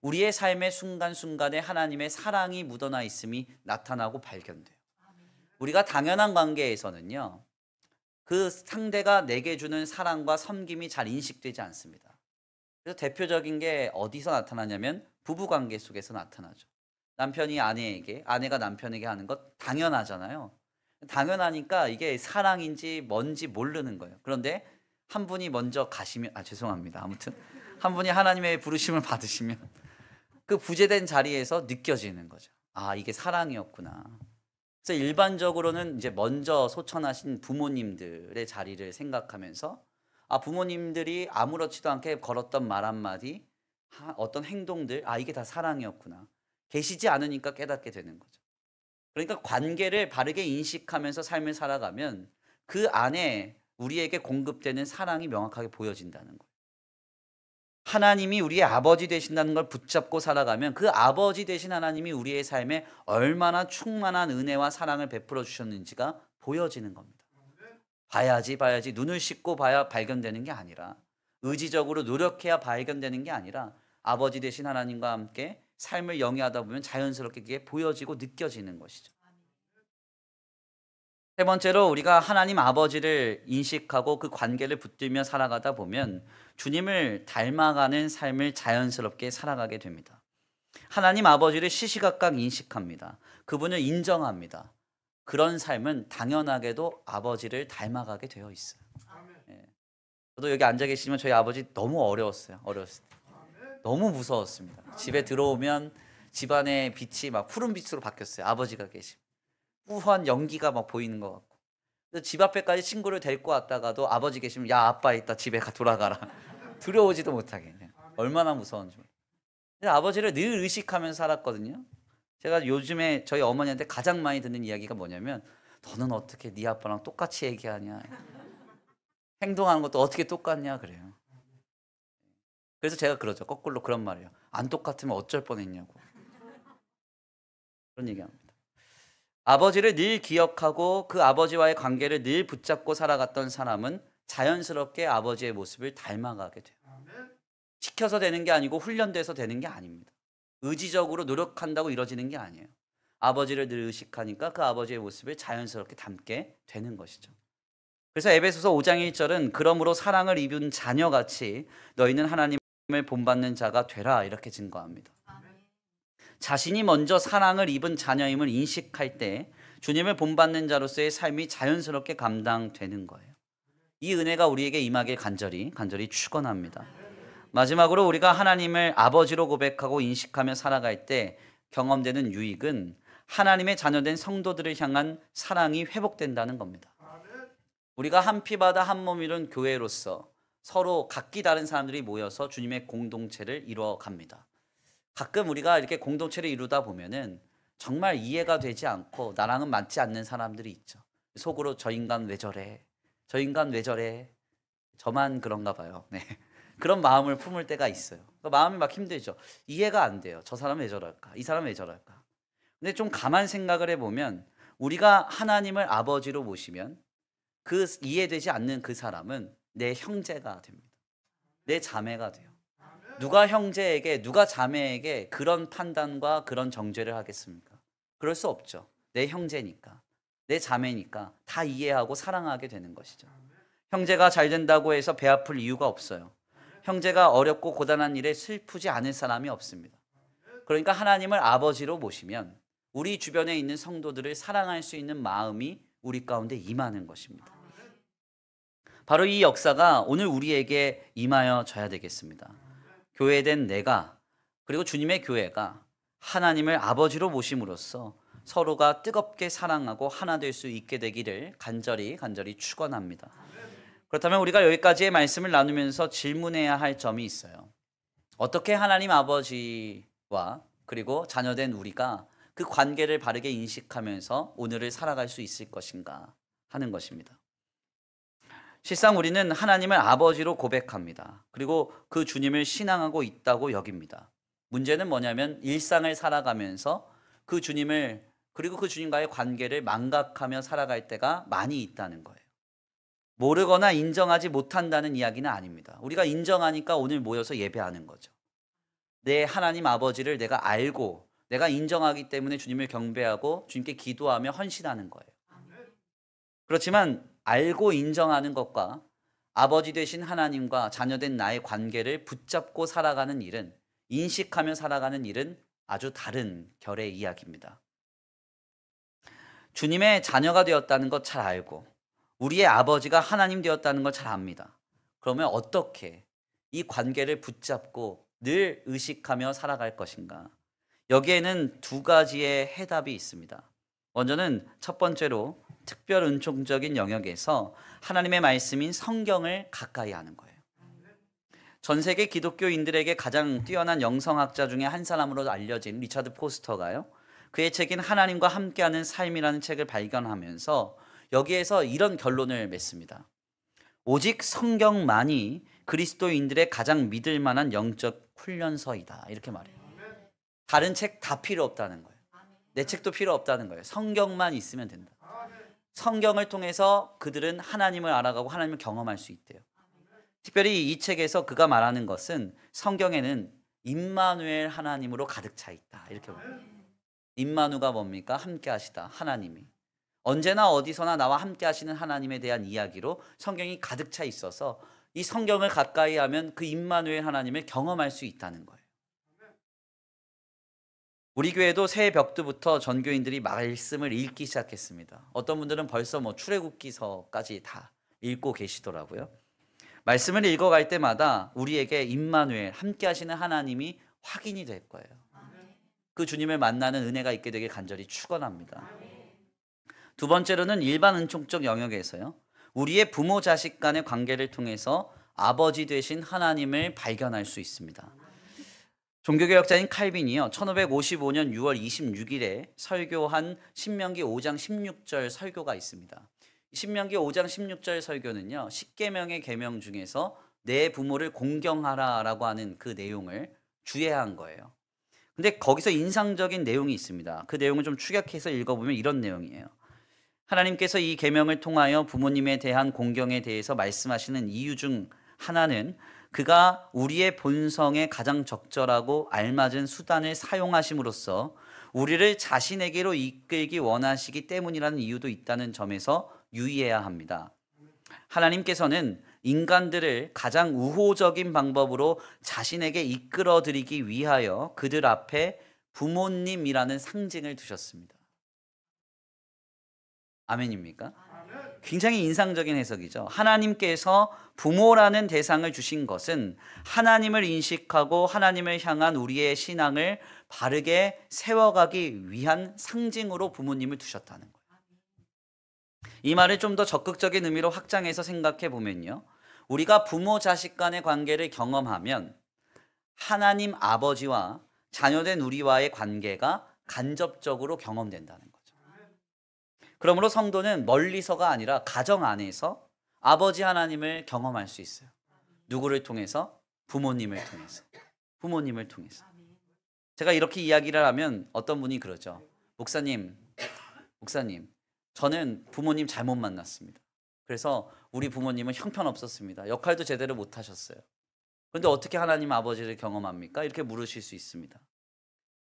우리의 삶의 순간순간에 하나님의 사랑이 묻어나 있음이 나타나고 발견돼요. 우리가 당연한 관계에서는요, 그 상대가 내게 주는 사랑과 섬김이 잘 인식되지 않습니다. 그래서 대표적인 게 어디서 나타나냐면 부부관계 속에서 나타나죠. 남편이 아내에게, 아내가 남편에게 하는 것 당연하잖아요. 당연하니까 이게 사랑인지 뭔지 모르는 거예요. 그런데 한 분이 먼저 가시면, 죄송합니다. 아무튼 한 분이 하나님의 부르심을 받으시면 그 부재된 자리에서 느껴지는 거죠. 아, 이게 사랑이었구나. 그래서 일반적으로는 이제 먼저 소천하신 부모님들의 자리를 생각하면서, 아, 부모님들이 아무렇지도 않게 걸었던 말 한마디, 어떤 행동들, 아, 이게 다 사랑이었구나. 계시지 않으니까 깨닫게 되는 거죠. 그러니까 관계를 바르게 인식하면서 삶을 살아가면 그 안에 우리에게 공급되는 사랑이 명확하게 보여진다는 거예요. 하나님이 우리의 아버지 되신다는 걸 붙잡고 살아가면 그 아버지 되신 하나님이 우리의 삶에 얼마나 충만한 은혜와 사랑을 베풀어 주셨는지가 보여지는 겁니다. 봐야지 눈을 씻고 봐야 발견되는 게 아니라, 의지적으로 노력해야 발견되는 게 아니라, 아버지 되신 하나님과 함께 삶을 영위하다 보면 자연스럽게 그게 보여지고 느껴지는 것이죠. 세 번째로, 우리가 하나님 아버지를 인식하고 그 관계를 붙들며 살아가다 보면 주님을 닮아가는 삶을 자연스럽게 살아가게 됩니다. 하나님 아버지를 시시각각 인식합니다. 그분을 인정합니다. 그런 삶은 당연하게도 아버지를 닮아가게 되어 있어요. 예. 저도 여기 앉아 계시면 저희 아버지 너무 어려웠어요. 어렸을 때. 너무 무서웠습니다. 집에 들어오면 집안의 빛이 막 푸른 빛으로 바뀌었어요. 아버지가 계시면. 우한 연기가 막 보이는 것 같고. 그래서 집 앞에까지 친구를 데리고 왔다가도 아버지 계시면, 야, 아빠 있다, 집에 돌아가라. 들어오지도 못하게. 얼마나 무서운지. 그래서 아버지를 늘 의식하면서 살았거든요. 제가 요즘에 저희 어머니한테 가장 많이 듣는 이야기가 뭐냐면, 너는 어떻게 네 아빠랑 똑같이 얘기하냐, 행동하는 것도 어떻게 똑같냐 그래요. 그래서 제가 그러죠. 거꾸로 그런 말이에요. 안 똑같으면 어쩔 뻔했냐고. 그런 얘기합니다. 아버지를 늘 기억하고 그 아버지와의 관계를 늘 붙잡고 살아갔던 사람은 자연스럽게 아버지의 모습을 닮아가게 돼요. 시켜서 되는 게 아니고 훈련돼서 되는 게 아닙니다. 의지적으로 노력한다고 이루어지는 게 아니에요. 아버지를 늘 의식하니까 그 아버지의 모습을 자연스럽게 담게 되는 것이죠. 그래서 에베소서 5장 1절은 그러므로 사랑을 입은 자녀같이 너희는 하나님을 본받는 자가 되라, 이렇게 증거합니다. 자신이 먼저 사랑을 입은 자녀임을 인식할 때 주님을 본받는 자로서의 삶이 자연스럽게 감당되는 거예요. 이 은혜가 우리에게 임하길 간절히 축원합니다. 마지막으로, 우리가 하나님을 아버지로 고백하고 인식하며 살아갈 때 경험되는 유익은 하나님의 자녀된 성도들을 향한 사랑이 회복된다는 겁니다. 우리가 한 피바다 한 몸 이룬 교회로서 서로 각기 다른 사람들이 모여서 주님의 공동체를 이루어갑니다. 가끔 우리가 이렇게 공동체를 이루다 보면은 정말 이해가 되지 않고 나랑은 맞지 않는 사람들이 있죠. 속으로 저 인간 왜 저래? 저 인간 왜 저래? 저만 그런가 봐요. 네. 그런 마음을 품을 때가 있어요. 마음이 막 힘들죠. 이해가 안 돼요. 저 사람은 왜 저럴까? 이 사람은 왜 저럴까? 근데 좀 가만 생각을 해보면 우리가 하나님을 아버지로 모시면 그 이해되지 않는 그 사람은 내 형제가 됩니다. 내 자매가 돼요. 누가 형제에게, 누가 자매에게 그런 판단과 그런 정죄를 하겠습니까? 그럴 수 없죠. 내 형제니까, 내 자매니까 다 이해하고 사랑하게 되는 것이죠. 형제가 잘 된다고 해서 배 아플 이유가 없어요. 형제가 어렵고 고단한 일에 슬프지 않을 사람이 없습니다. 그러니까 하나님을 아버지로 모시면 우리 주변에 있는 성도들을 사랑할 수 있는 마음이 우리 가운데 임하는 것입니다. 바로 이 역사가 오늘 우리에게 임하여져야 되겠습니다. 교회된 내가, 그리고 주님의 교회가 하나님을 아버지로 모심으로써 서로가 뜨겁게 사랑하고 하나 될 수 있게 되기를 간절히 축원합니다. 그렇다면 우리가 여기까지의 말씀을 나누면서 질문해야 할 점이 있어요. 어떻게 하나님 아버지와 그리고 자녀된 우리가 그 관계를 바르게 인식하면서 오늘을 살아갈 수 있을 것인가 하는 것입니다. 실상 우리는 하나님을 아버지로 고백합니다. 그리고 그 주님을 신앙하고 있다고 여깁니다. 문제는 뭐냐면 일상을 살아가면서 그 주님을, 그리고 그 주님과의 관계를 망각하며 살아갈 때가 많이 있다는 거예요. 모르거나 인정하지 못한다는 이야기는 아닙니다. 우리가 인정하니까 오늘 모여서 예배하는 거죠. 내 하나님 아버지를 내가 알고 내가 인정하기 때문에 주님을 경배하고 주님께 기도하며 헌신하는 거예요. 그렇지만 알고 인정하는 것과 아버지 되신 하나님과 자녀된 나의 관계를 붙잡고 살아가는 일은, 인식하며 살아가는 일은 아주 다른 결의 이야기입니다. 주님의 자녀가 되었다는 것 잘 알고 우리의 아버지가 하나님 되었다는 걸 잘 압니다. 그러면 어떻게 이 관계를 붙잡고 늘 의식하며 살아갈 것인가? 여기에는 두 가지의 해답이 있습니다. 먼저는 첫 번째로 특별 은총적인 영역에서 하나님의 말씀인 성경을 가까이 하는 거예요. 전 세계 기독교인들에게 가장 뛰어난 영성학자 중에 한 사람으로 알려진 리차드 포스터가요, 그의 책인 하나님과 함께하는 삶이라는 책을 발견하면서 여기에서 이런 결론을 맺습니다. 오직 성경만이 그리스도인들의 가장 믿을 만한 영적 훈련서이다. 이렇게 말해요. 다른 책 다 필요 없다는 거예요. 내 책도 필요 없다는 거예요. 성경만 있으면 된다. 성경을 통해서 그들은 하나님을 알아가고 하나님을 경험할 수 있대요. 특별히 이 책에서 그가 말하는 것은 성경에는 임마누엘 하나님으로 가득 차 있다. 이렇게 말해요. 임마누가 뭡니까? 함께 하시다. 하나님이. 언제나 어디서나 나와 함께 하시는 하나님에 대한 이야기로 성경이 가득 차 있어서 이 성경을 가까이 하면 그 임마누엘 하나님을 경험할 수 있다는 거예요. 우리 교회도 새해 벽두부터 전교인들이 말씀을 읽기 시작했습니다. 어떤 분들은 벌써 출애굽기서까지 다 읽고 계시더라고요. 말씀을 읽어갈 때마다 우리에게 임마누엘 함께 하시는 하나님이 확인이 될 거예요. 그 주님을 만나는 은혜가 있게 되길 간절히 축원합니다. 두 번째로는 일반 은총적 영역에서요, 우리의 부모 자식 간의 관계를 통해서 아버지 되신 하나님을 발견할 수 있습니다. 종교개혁자인 칼빈이요, 1555년 6월 26일에 설교한 신명기 5장 16절 설교가 있습니다. 신명기 5장 16절 설교는요, 10계명의 계명 중에서 내 부모를 공경하라라고 하는 그 내용을 주의한 거예요. 근데 거기서 인상적인 내용이 있습니다. 그 내용을 좀 축약해서 읽어보면 이런 내용이에요. 하나님께서 이 계명을 통하여 부모님에 대한 공경에 대해서 말씀하시는 이유 중 하나는 그가 우리의 본성에 가장 적절하고 알맞은 수단을 사용하심으로써 우리를 자신에게로 이끌기 원하시기 때문이라는 이유도 있다는 점에서 유의해야 합니다. 하나님께서는 인간들을 가장 우호적인 방법으로 자신에게 이끌어들이기 위하여 그들 앞에 부모님이라는 상징을 두셨습니다. 아멘입니까? 굉장히 인상적인 해석이죠. 하나님께서 부모라는 대상을 주신 것은 하나님을 인식하고 하나님을 향한 우리의 신앙을 바르게 세워가기 위한 상징으로 부모님을 두셨다는 거예요. 이 말을 좀 더 적극적인 의미로 확장해서 생각해 보면요, 우리가 부모 자식 간의 관계를 경험하면 하나님 아버지와 자녀된 우리와의 관계가 간접적으로 경험된다는 거죠. 그러므로 성도는 멀리서가 아니라 가정 안에서 아버지 하나님을 경험할 수 있어요. 누구를 통해서? 부모님을 통해서. 부모님을 통해서. 제가 이렇게 이야기를 하면 어떤 분이 그러죠. 목사님, 저는 부모님 잘못 만났습니다. 그래서 우리 부모님은 형편없었습니다. 역할도 제대로 못 하셨어요. 그런데 어떻게 하나님 아버지를 경험합니까? 이렇게 물으실 수 있습니다.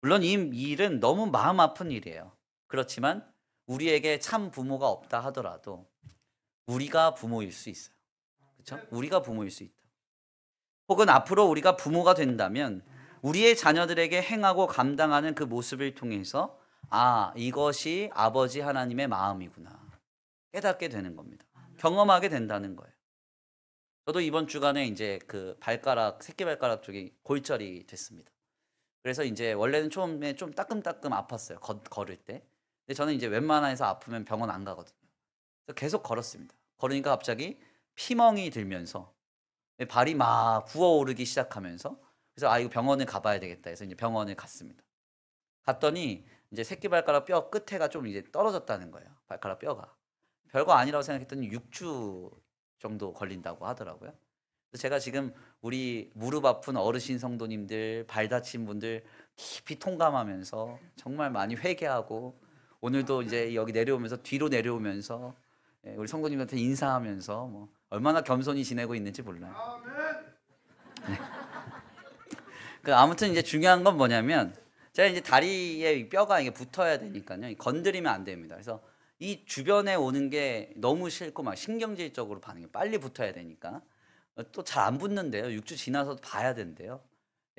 물론 이 일은 너무 마음 아픈 일이에요. 그렇지만 우리에게 참 부모가 없다 하더라도 우리가 부모일 수 있어요. 그렇죠? 우리가 부모일 수 있다. 혹은 앞으로 우리가 부모가 된다면 우리의 자녀들에게 행하고 감당하는 그 모습을 통해서 이것이 아버지 하나님의 마음이구나 깨닫게 되는 겁니다. 경험하게 된다는 거예요. 저도 이번 주간에 이제 그 새끼발가락 쪽이 골절이 됐습니다. 그래서 이제 원래는 처음에 좀 따끔따끔 아팠어요. 걸을 때. 근데 저는 이제 웬만해서 아프면 병원 안 가거든요. 그래서 계속 걸었습니다. 걸으니까 갑자기 피멍이 들면서 발이 막 부어오르기 시작하면서, 그래서 이거 병원을 가봐야 되겠다 해서 이제 병원을 갔습니다. 갔더니 이제 새끼발가락 뼈 끝에가 좀 이제 떨어졌다는 거예요. 발가락 뼈가. 별거 아니라고 생각했더니 6주 정도 걸린다고 하더라고요. 그래서 제가 지금 우리 무릎 아픈 어르신 성도님들, 발 다친 분들 깊이 통감하면서 정말 많이 회개하고, 오늘도 이제 여기 내려오면서 뒤로 내려오면서 우리 성도님한테 인사하면서 얼마나 겸손히 지내고 있는지 몰라요. 네. 아무튼 이제 중요한 건 뭐냐면, 제가 이제 다리에 뼈가 이게 붙어야 되니까요. 건드리면 안 됩니다. 그래서 이 주변에 오는 게 너무 싫고 막 신경질적으로 반응이 빨리 붙어야 되니까 또 잘 안 붙는데요. 6주 지나서도 봐야 된대요.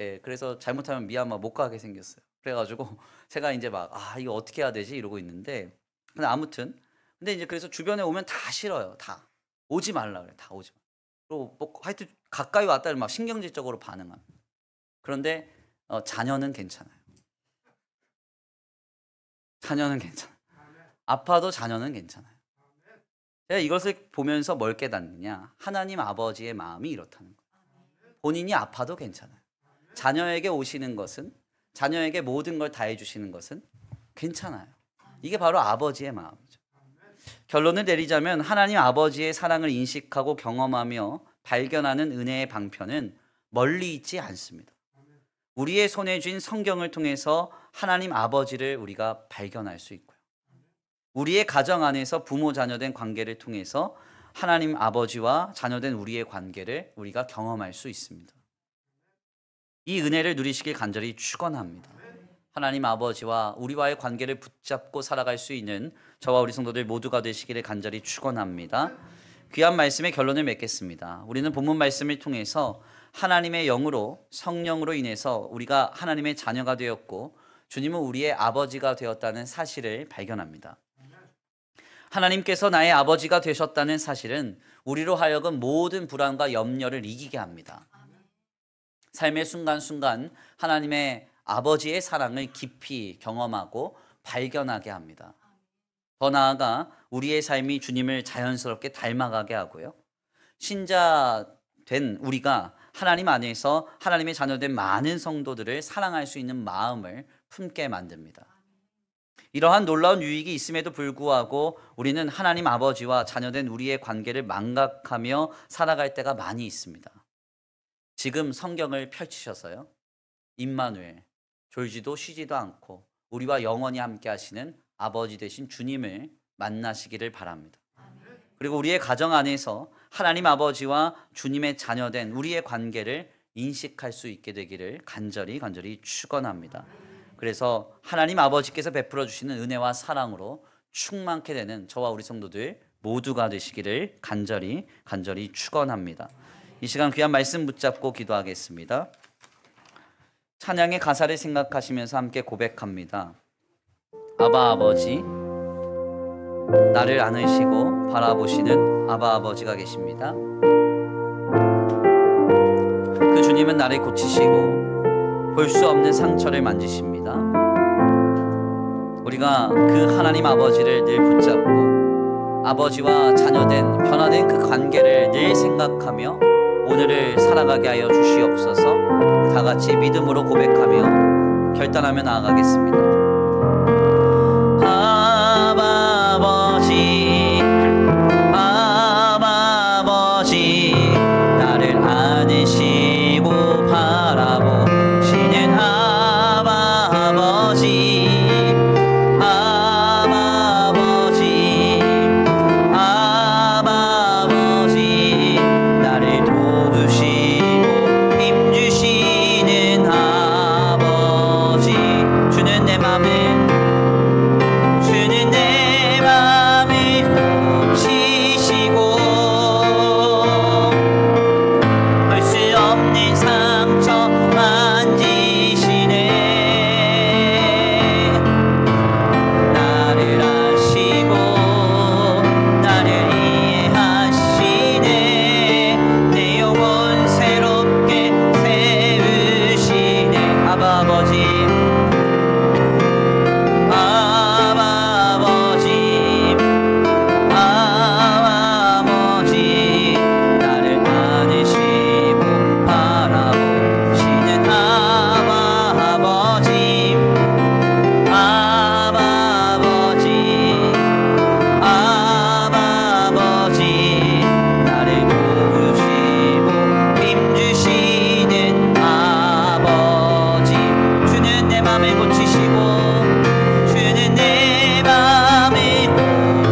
예, 그래서 잘못하면 미얀마 못 가게 생겼어요. 그래가지고 제가 이제 막 이거 어떻게 해야 되지 이러고 있는데, 근데 아무튼 근데 이제 그래서 주변에 오면 다 싫어요. 다 오지 말라 그래. 다 오지 마. 그리고 뭐 하여튼 가까이 왔다를 막 신경질적으로 반응하는. 그런데 자녀는 괜찮아요. 자녀는 괜찮아요. 아파도 자녀는 괜찮아요. 제가 이것을 보면서 뭘 깨닫느냐? 하나님 아버지의 마음이 이렇다는 거예요. 본인이 아파도 괜찮아요. 자녀에게 오시는 것은, 자녀에게 모든 걸 다 해주시는 것은 괜찮아요. 이게 바로 아버지의 마음이죠. 결론을 내리자면 하나님 아버지의 사랑을 인식하고 경험하며 발견하는 은혜의 방편은 멀리 있지 않습니다. 우리의 손에 쥔 성경을 통해서 하나님 아버지를 우리가 발견할 수 있고요. 우리의 가정 안에서 부모 자녀된 관계를 통해서 하나님 아버지와 자녀된 우리의 관계를 우리가 경험할 수 있습니다. 이 은혜를 누리시길 간절히 축원합니다. 하나님 아버지와 우리와의 관계를 붙잡고 살아갈 수 있는 저와 우리 성도들 모두가 되시기를 간절히 축원합니다. 귀한 말씀의 결론을 맺겠습니다. 우리는 본문 말씀을 통해서 하나님의 영으로, 성령으로 인해서 우리가 하나님의 자녀가 되었고 주님은 우리의 아버지가 되었다는 사실을 발견합니다. 하나님께서 나의 아버지가 되셨다는 사실은 우리로 하여금 모든 불안과 염려를 이기게 합니다. 삶의 순간순간 하나님의 아버지의 사랑을 깊이 경험하고 발견하게 합니다. 더 나아가 우리의 삶이 주님을 자연스럽게 닮아가게 하고요. 신자 된 우리가 하나님 안에서 하나님의 자녀된 많은 성도들을 사랑할 수 있는 마음을 품게 만듭니다. 이러한 놀라운 유익이 있음에도 불구하고 우리는 하나님 아버지와 자녀된 우리의 관계를 망각하며 살아갈 때가 많이 있습니다. 지금 성경을 펼치셔서요, 임마누엘, 졸지도 쉬지도 않고 우리와 영원히 함께 하시는 아버지 되신 주님을 만나시기를 바랍니다. 그리고 우리의 가정 안에서 하나님 아버지와 주님의 자녀된 우리의 관계를 인식할 수 있게 되기를 간절히 축원합니다. 그래서 하나님 아버지께서 베풀어 주시는 은혜와 사랑으로 충만케 되는 저와 우리 성도들 모두가 되시기를 간절히 축원합니다. 이 시간 귀한 말씀 붙잡고 기도하겠습니다. 찬양의 가사를 생각하시면서 함께 고백합니다. 아바 아버지, 나를 안으시고 바라보시는 아바 아버지가 계십니다. 그 주님은 나를 고치시고 볼 수 없는 상처를 만지십니다. 우리가 그 하나님 아버지를 늘 붙잡고 아버지와 자녀된 변화된 그 관계를 늘 생각하며 오늘을 살아가게 하여 주시옵소서. 다 같이 믿음으로 고백하며 결단하며 나아가겠습니다. 아바 아버지, 아바 아버지, 나를 안으시고 바라보시는 아바 아버지, 아바 아버지, 아바 아버지, 나를 도우시고 힘주시는 아버지, 주는 내 맘을 고치시고 볼 수 없는 상처 만지시네. 나를 아시고 나를 이해하시네. 내 영혼 새롭게 세우시네. 아바 아버지, 아바 아버지, 아바 아버지, 나를 안으시고 바라보시는 아바 아버지, 아바 아버지, 아바 아버지, 나를 도우시고 힘주시는 아버지, 주는 내 맘을 고치시고 주는 내 맘을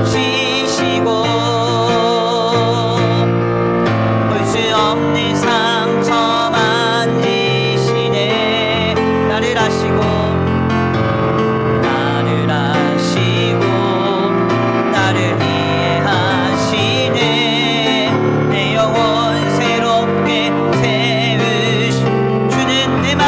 고치시고 볼 수 없는 상처 만지시네. 나를 아시고 나를 아시고 나를 이해하시네. 내 영혼 새롭게 세우시 주는 내 맘을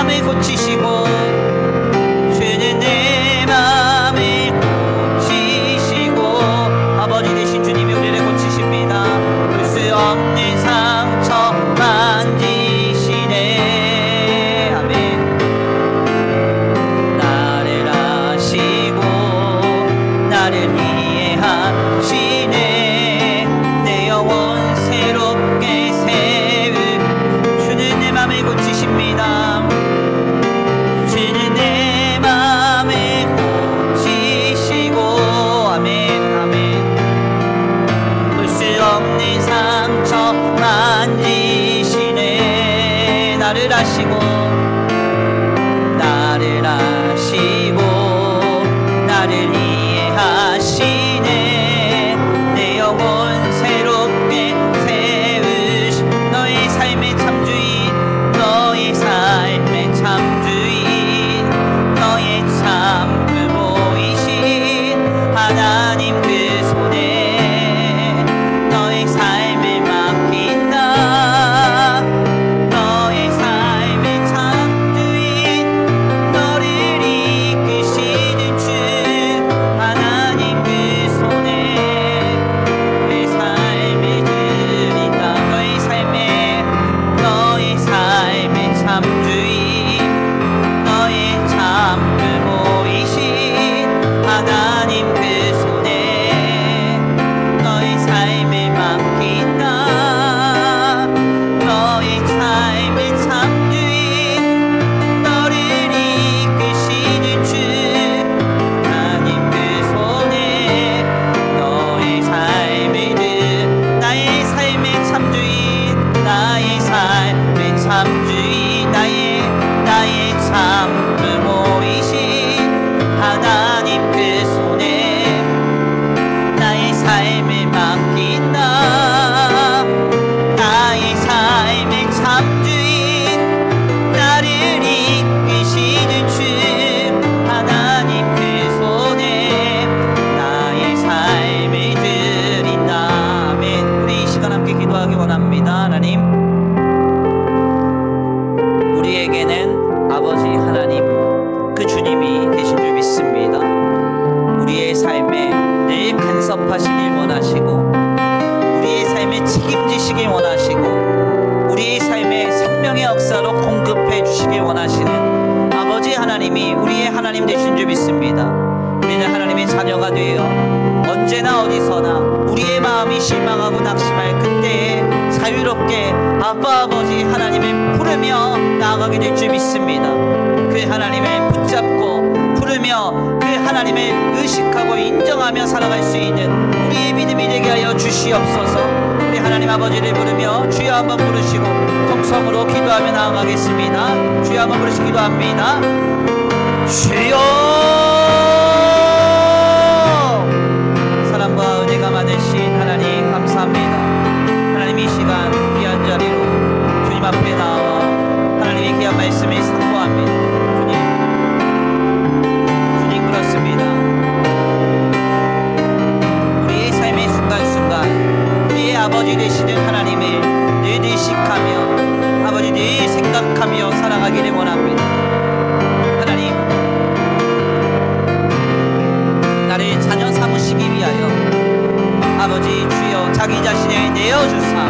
우리의 하나님 되신 줄 믿습니다. 우리는 하나님의 자녀가 되어 언제나 어디서나 우리의 마음이 실망하고 낙심할 그때에 자유롭게 아빠 아버지 하나님을 부르며 나아가게 될 줄 믿습니다. 그 하나님을 붙잡고 부르며 그 하나님을 의식하고 인정하며 살아갈 수 있는 우리의 믿음이 되게 하여 주시옵소서. 우리 하나님 아버지를 부르며 주여 한번 부르시고 통성으로 기도하며 나아가겠습니다. 주여 한번 부르시고 기도합니다. 주여, 사랑과 은혜가 많으신 하나님 감사합니다. 하나님 이 시간 귀한 자리로 주님 앞에 나와 하나님의 귀한 말씀을 선포합니다. 주님 그렇습니다. 우리의 삶의 순간순간 우리의 아버지 되시는 하나님을 늘 의식하며 아버지 늘 생각하며 살아가기를 원합니다. 하나님, 나를 자녀 삼으시기 위하여 아버지 주여 자기 자신을 내어주사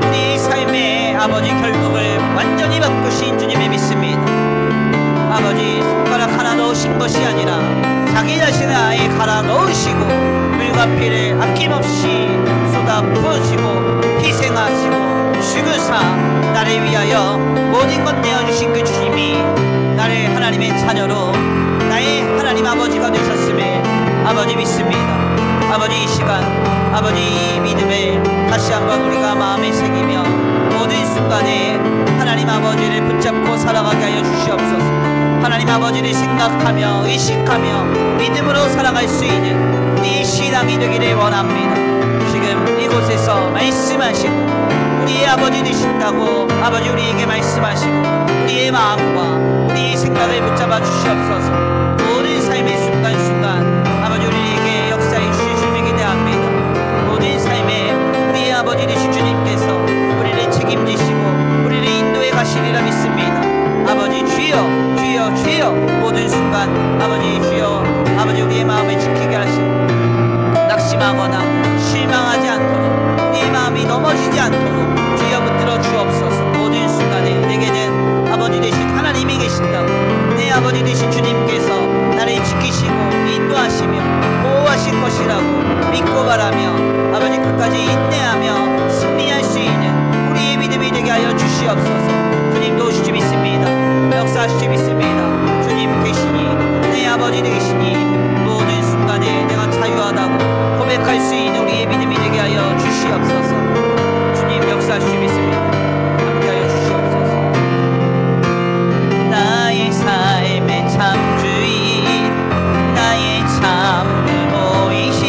우리 삶의 아버지 결국을 완전히 바꾸신 주님을 믿습니다. 아버지 손가락 하나 넣으신 것이 아니라 자기 자신을 아예 갈아 넣으시고 물과 피를 아낌없이 쏟아 부으시고 희생하시고 죽으사 나를 위하여 모든 것 내어주신 그 주님이 나를 하나님의 자녀로 나의 하나님 아버지가 되셨음을 아버지 믿습니다. 아버지 이 시간 아버지 이 믿음을 다시 한번 우리가 마음에 새기며 모든 순간에 하나님 아버지를 붙잡고 살아가게 하여 주시옵소서. 하나님 아버지를 생각하며 의식하며 믿음으로 살아갈 수 있는 우리 신앙이 되기를 원합니다. 지금 이곳에서 말씀하시고 우리의 아버지 되신다고 아버지 우리에게 말씀하시고 우리의 마음과 우리의 생각을 붙잡아 주시옵소서. 모든 삶의 순간순간 아버지 우리에게 역사해 주실 주님을 기대합니다. 모든 삶에 우리의 아버지 되신 주님께서 우리를 책임지시고 우리를 인도해 가시리라 믿습니다. 아버지 주여 주여 주여 모든 순간 아버지 주여 아버지 우리의 마음을 지키게 하시고 낙심하거나 실망하지 않도록 우리의 마음이 넘어지지 않도록 주여 붙들어 주옵소서. 모든 순간에 내게는 아버지 되신 하나님이 계신다고 내 아버지 되신 주님께서 나를 지키시고 인도하시며 보호하실 것이라고 믿고 바라며 아버지 끝까지 인내하며 승리할 수 있는 우리의 믿음이 되게 하여 주시옵소서. 주님 도우시지 믿습니다. 역사하시지 믿습니다. 주님 계시니 내 아버지 되시니 모든 순간에 내가 자유하다고 고백할 수 있는 우리의 믿음이 되게 하여 주시옵소서. 주님 역사하시지 믿습니다. 함께하여 주시옵소서. 나의 삶의 참주인 나의 참모이신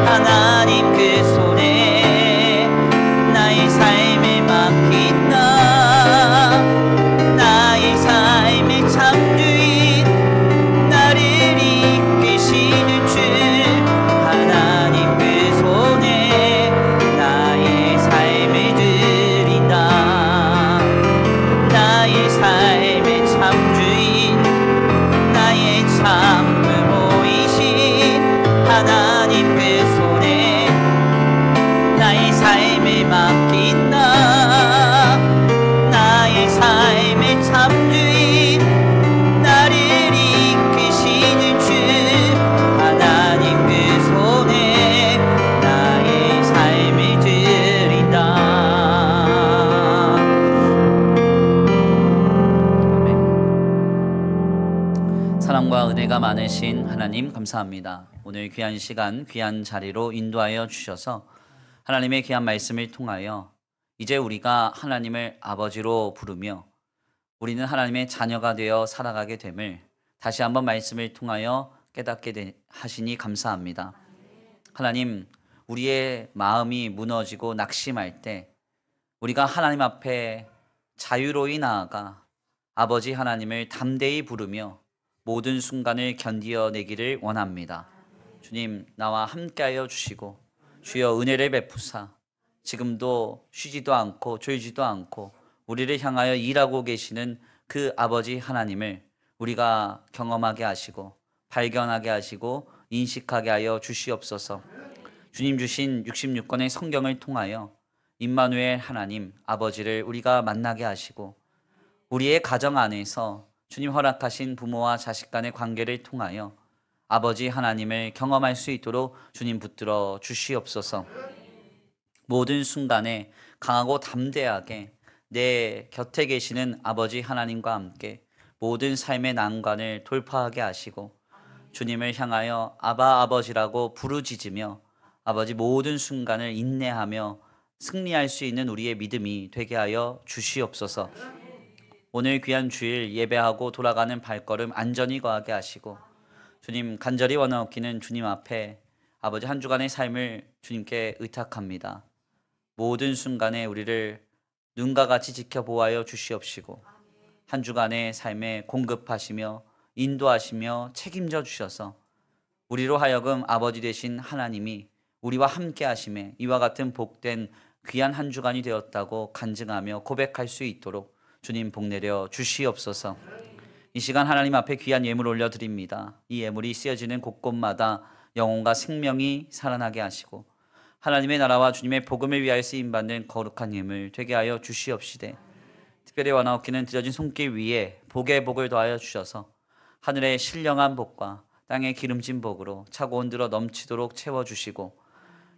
하나님 그 손에 나의 삶을 맡긴 나의 삶의 참주인 나를 이끄시는 주 하나님 그 손에 나의 삶을 드린다. 나의 삶의 참주인 나의 참모이신 하나님 그 손에 나의 삶을 맡긴 나의 삶의 참주인 나를 이끄시는 주 하나님 그 손에 나의 삶을 드린다. 아멘. 사랑과 은혜가 많으신 하나님 감사합니다. 오늘 귀한 시간 귀한 자리로 인도하여 주셔서 하나님의 귀한 말씀을 통하여 이제 우리가 하나님을 아버지로 부르며 우리는 하나님의 자녀가 되어 살아가게 됨을 다시 한번 말씀을 통하여 깨닫게 하시니 감사합니다. 하나님, 우리의 마음이 무너지고 낙심할 때 우리가 하나님 앞에 자유로이 나아가 아버지 하나님을 담대히 부르며 모든 순간을 견디어내기를 원합니다. 주님, 나와 함께하여 주시고 주여 은혜를 베푸사 지금도 쉬지도 않고 졸지도 않고 우리를 향하여 일하고 계시는 그 아버지 하나님을 우리가 경험하게 하시고 발견하게 하시고 인식하게 하여 주시옵소서. 주님 주신 66권의 성경을 통하여 임마누엘 하나님 아버지를 우리가 만나게 하시고 우리의 가정 안에서 주님 허락하신 부모와 자식 간의 관계를 통하여 아버지 하나님을 경험할 수 있도록 주님 붙들어 주시옵소서. 모든 순간에 강하고 담대하게 내 곁에 계시는 아버지 하나님과 함께 모든 삶의 난관을 돌파하게 하시고 주님을 향하여 아바 아버지라고 부르짖으며 아버지 모든 순간을 인내하며 승리할 수 있는 우리의 믿음이 되게 하여 주시옵소서. 오늘 귀한 주일 예배하고 돌아가는 발걸음 안전히 거하게 하시고 주님 간절히 원하옵기는 주님 앞에 아버지 한 주간의 삶을 주님께 의탁합니다. 모든 순간에 우리를 눈과 같이 지켜보아여 주시옵시고 한 주간의 삶에 공급하시며 인도하시며 책임져 주셔서 우리로 하여금 아버지 되신 하나님이 우리와 함께 하심에 이와 같은 복된 귀한 한 주간이 되었다고 간증하며 고백할 수 있도록 주님 복내려 주시옵소서. 이 시간 하나님 앞에 귀한 예물 올려드립니다. 이 예물이 쓰여지는 곳곳마다 영혼과 생명이 살아나게 하시고 하나님의 나라와 주님의 복음을 위하여 쓰임받는 거룩한 예물 되게 하여 주시옵시되 특별히 원하옵기는 드려진 손길 위에 복의 복을 더하여 주셔서 하늘의 신령한 복과 땅의 기름진 복으로 차고 온들어 넘치도록 채워주시고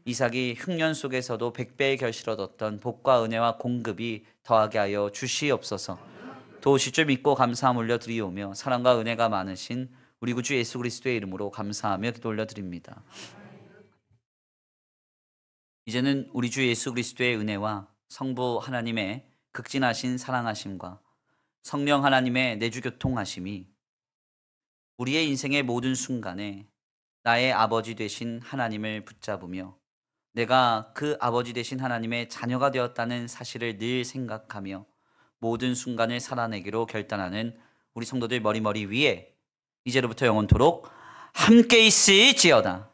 이삭이 흉년 속에서도 100배의 결실을 얻었던 복과 은혜와 공급이 더하게 하여 주시옵소서. 도우실 믿고 감사함 올려드리오며 사랑과 은혜가 많으신 우리 구주 예수 그리스도의 이름으로 감사하며 기도 올려드립니다. 이제는 우리 주 예수 그리스도의 은혜와 성부 하나님의 극진하신 사랑하심과 성령 하나님의 내주교통하심이 우리의 인생의 모든 순간에 나의 아버지 되신 하나님을 붙잡으며 내가 그 아버지 되신 하나님의 자녀가 되었다는 사실을 늘 생각하며 모든 순간을 살아내기로 결단하는 우리 성도들 머리 위에 이제로부터 영원토록 함께 있을지어다.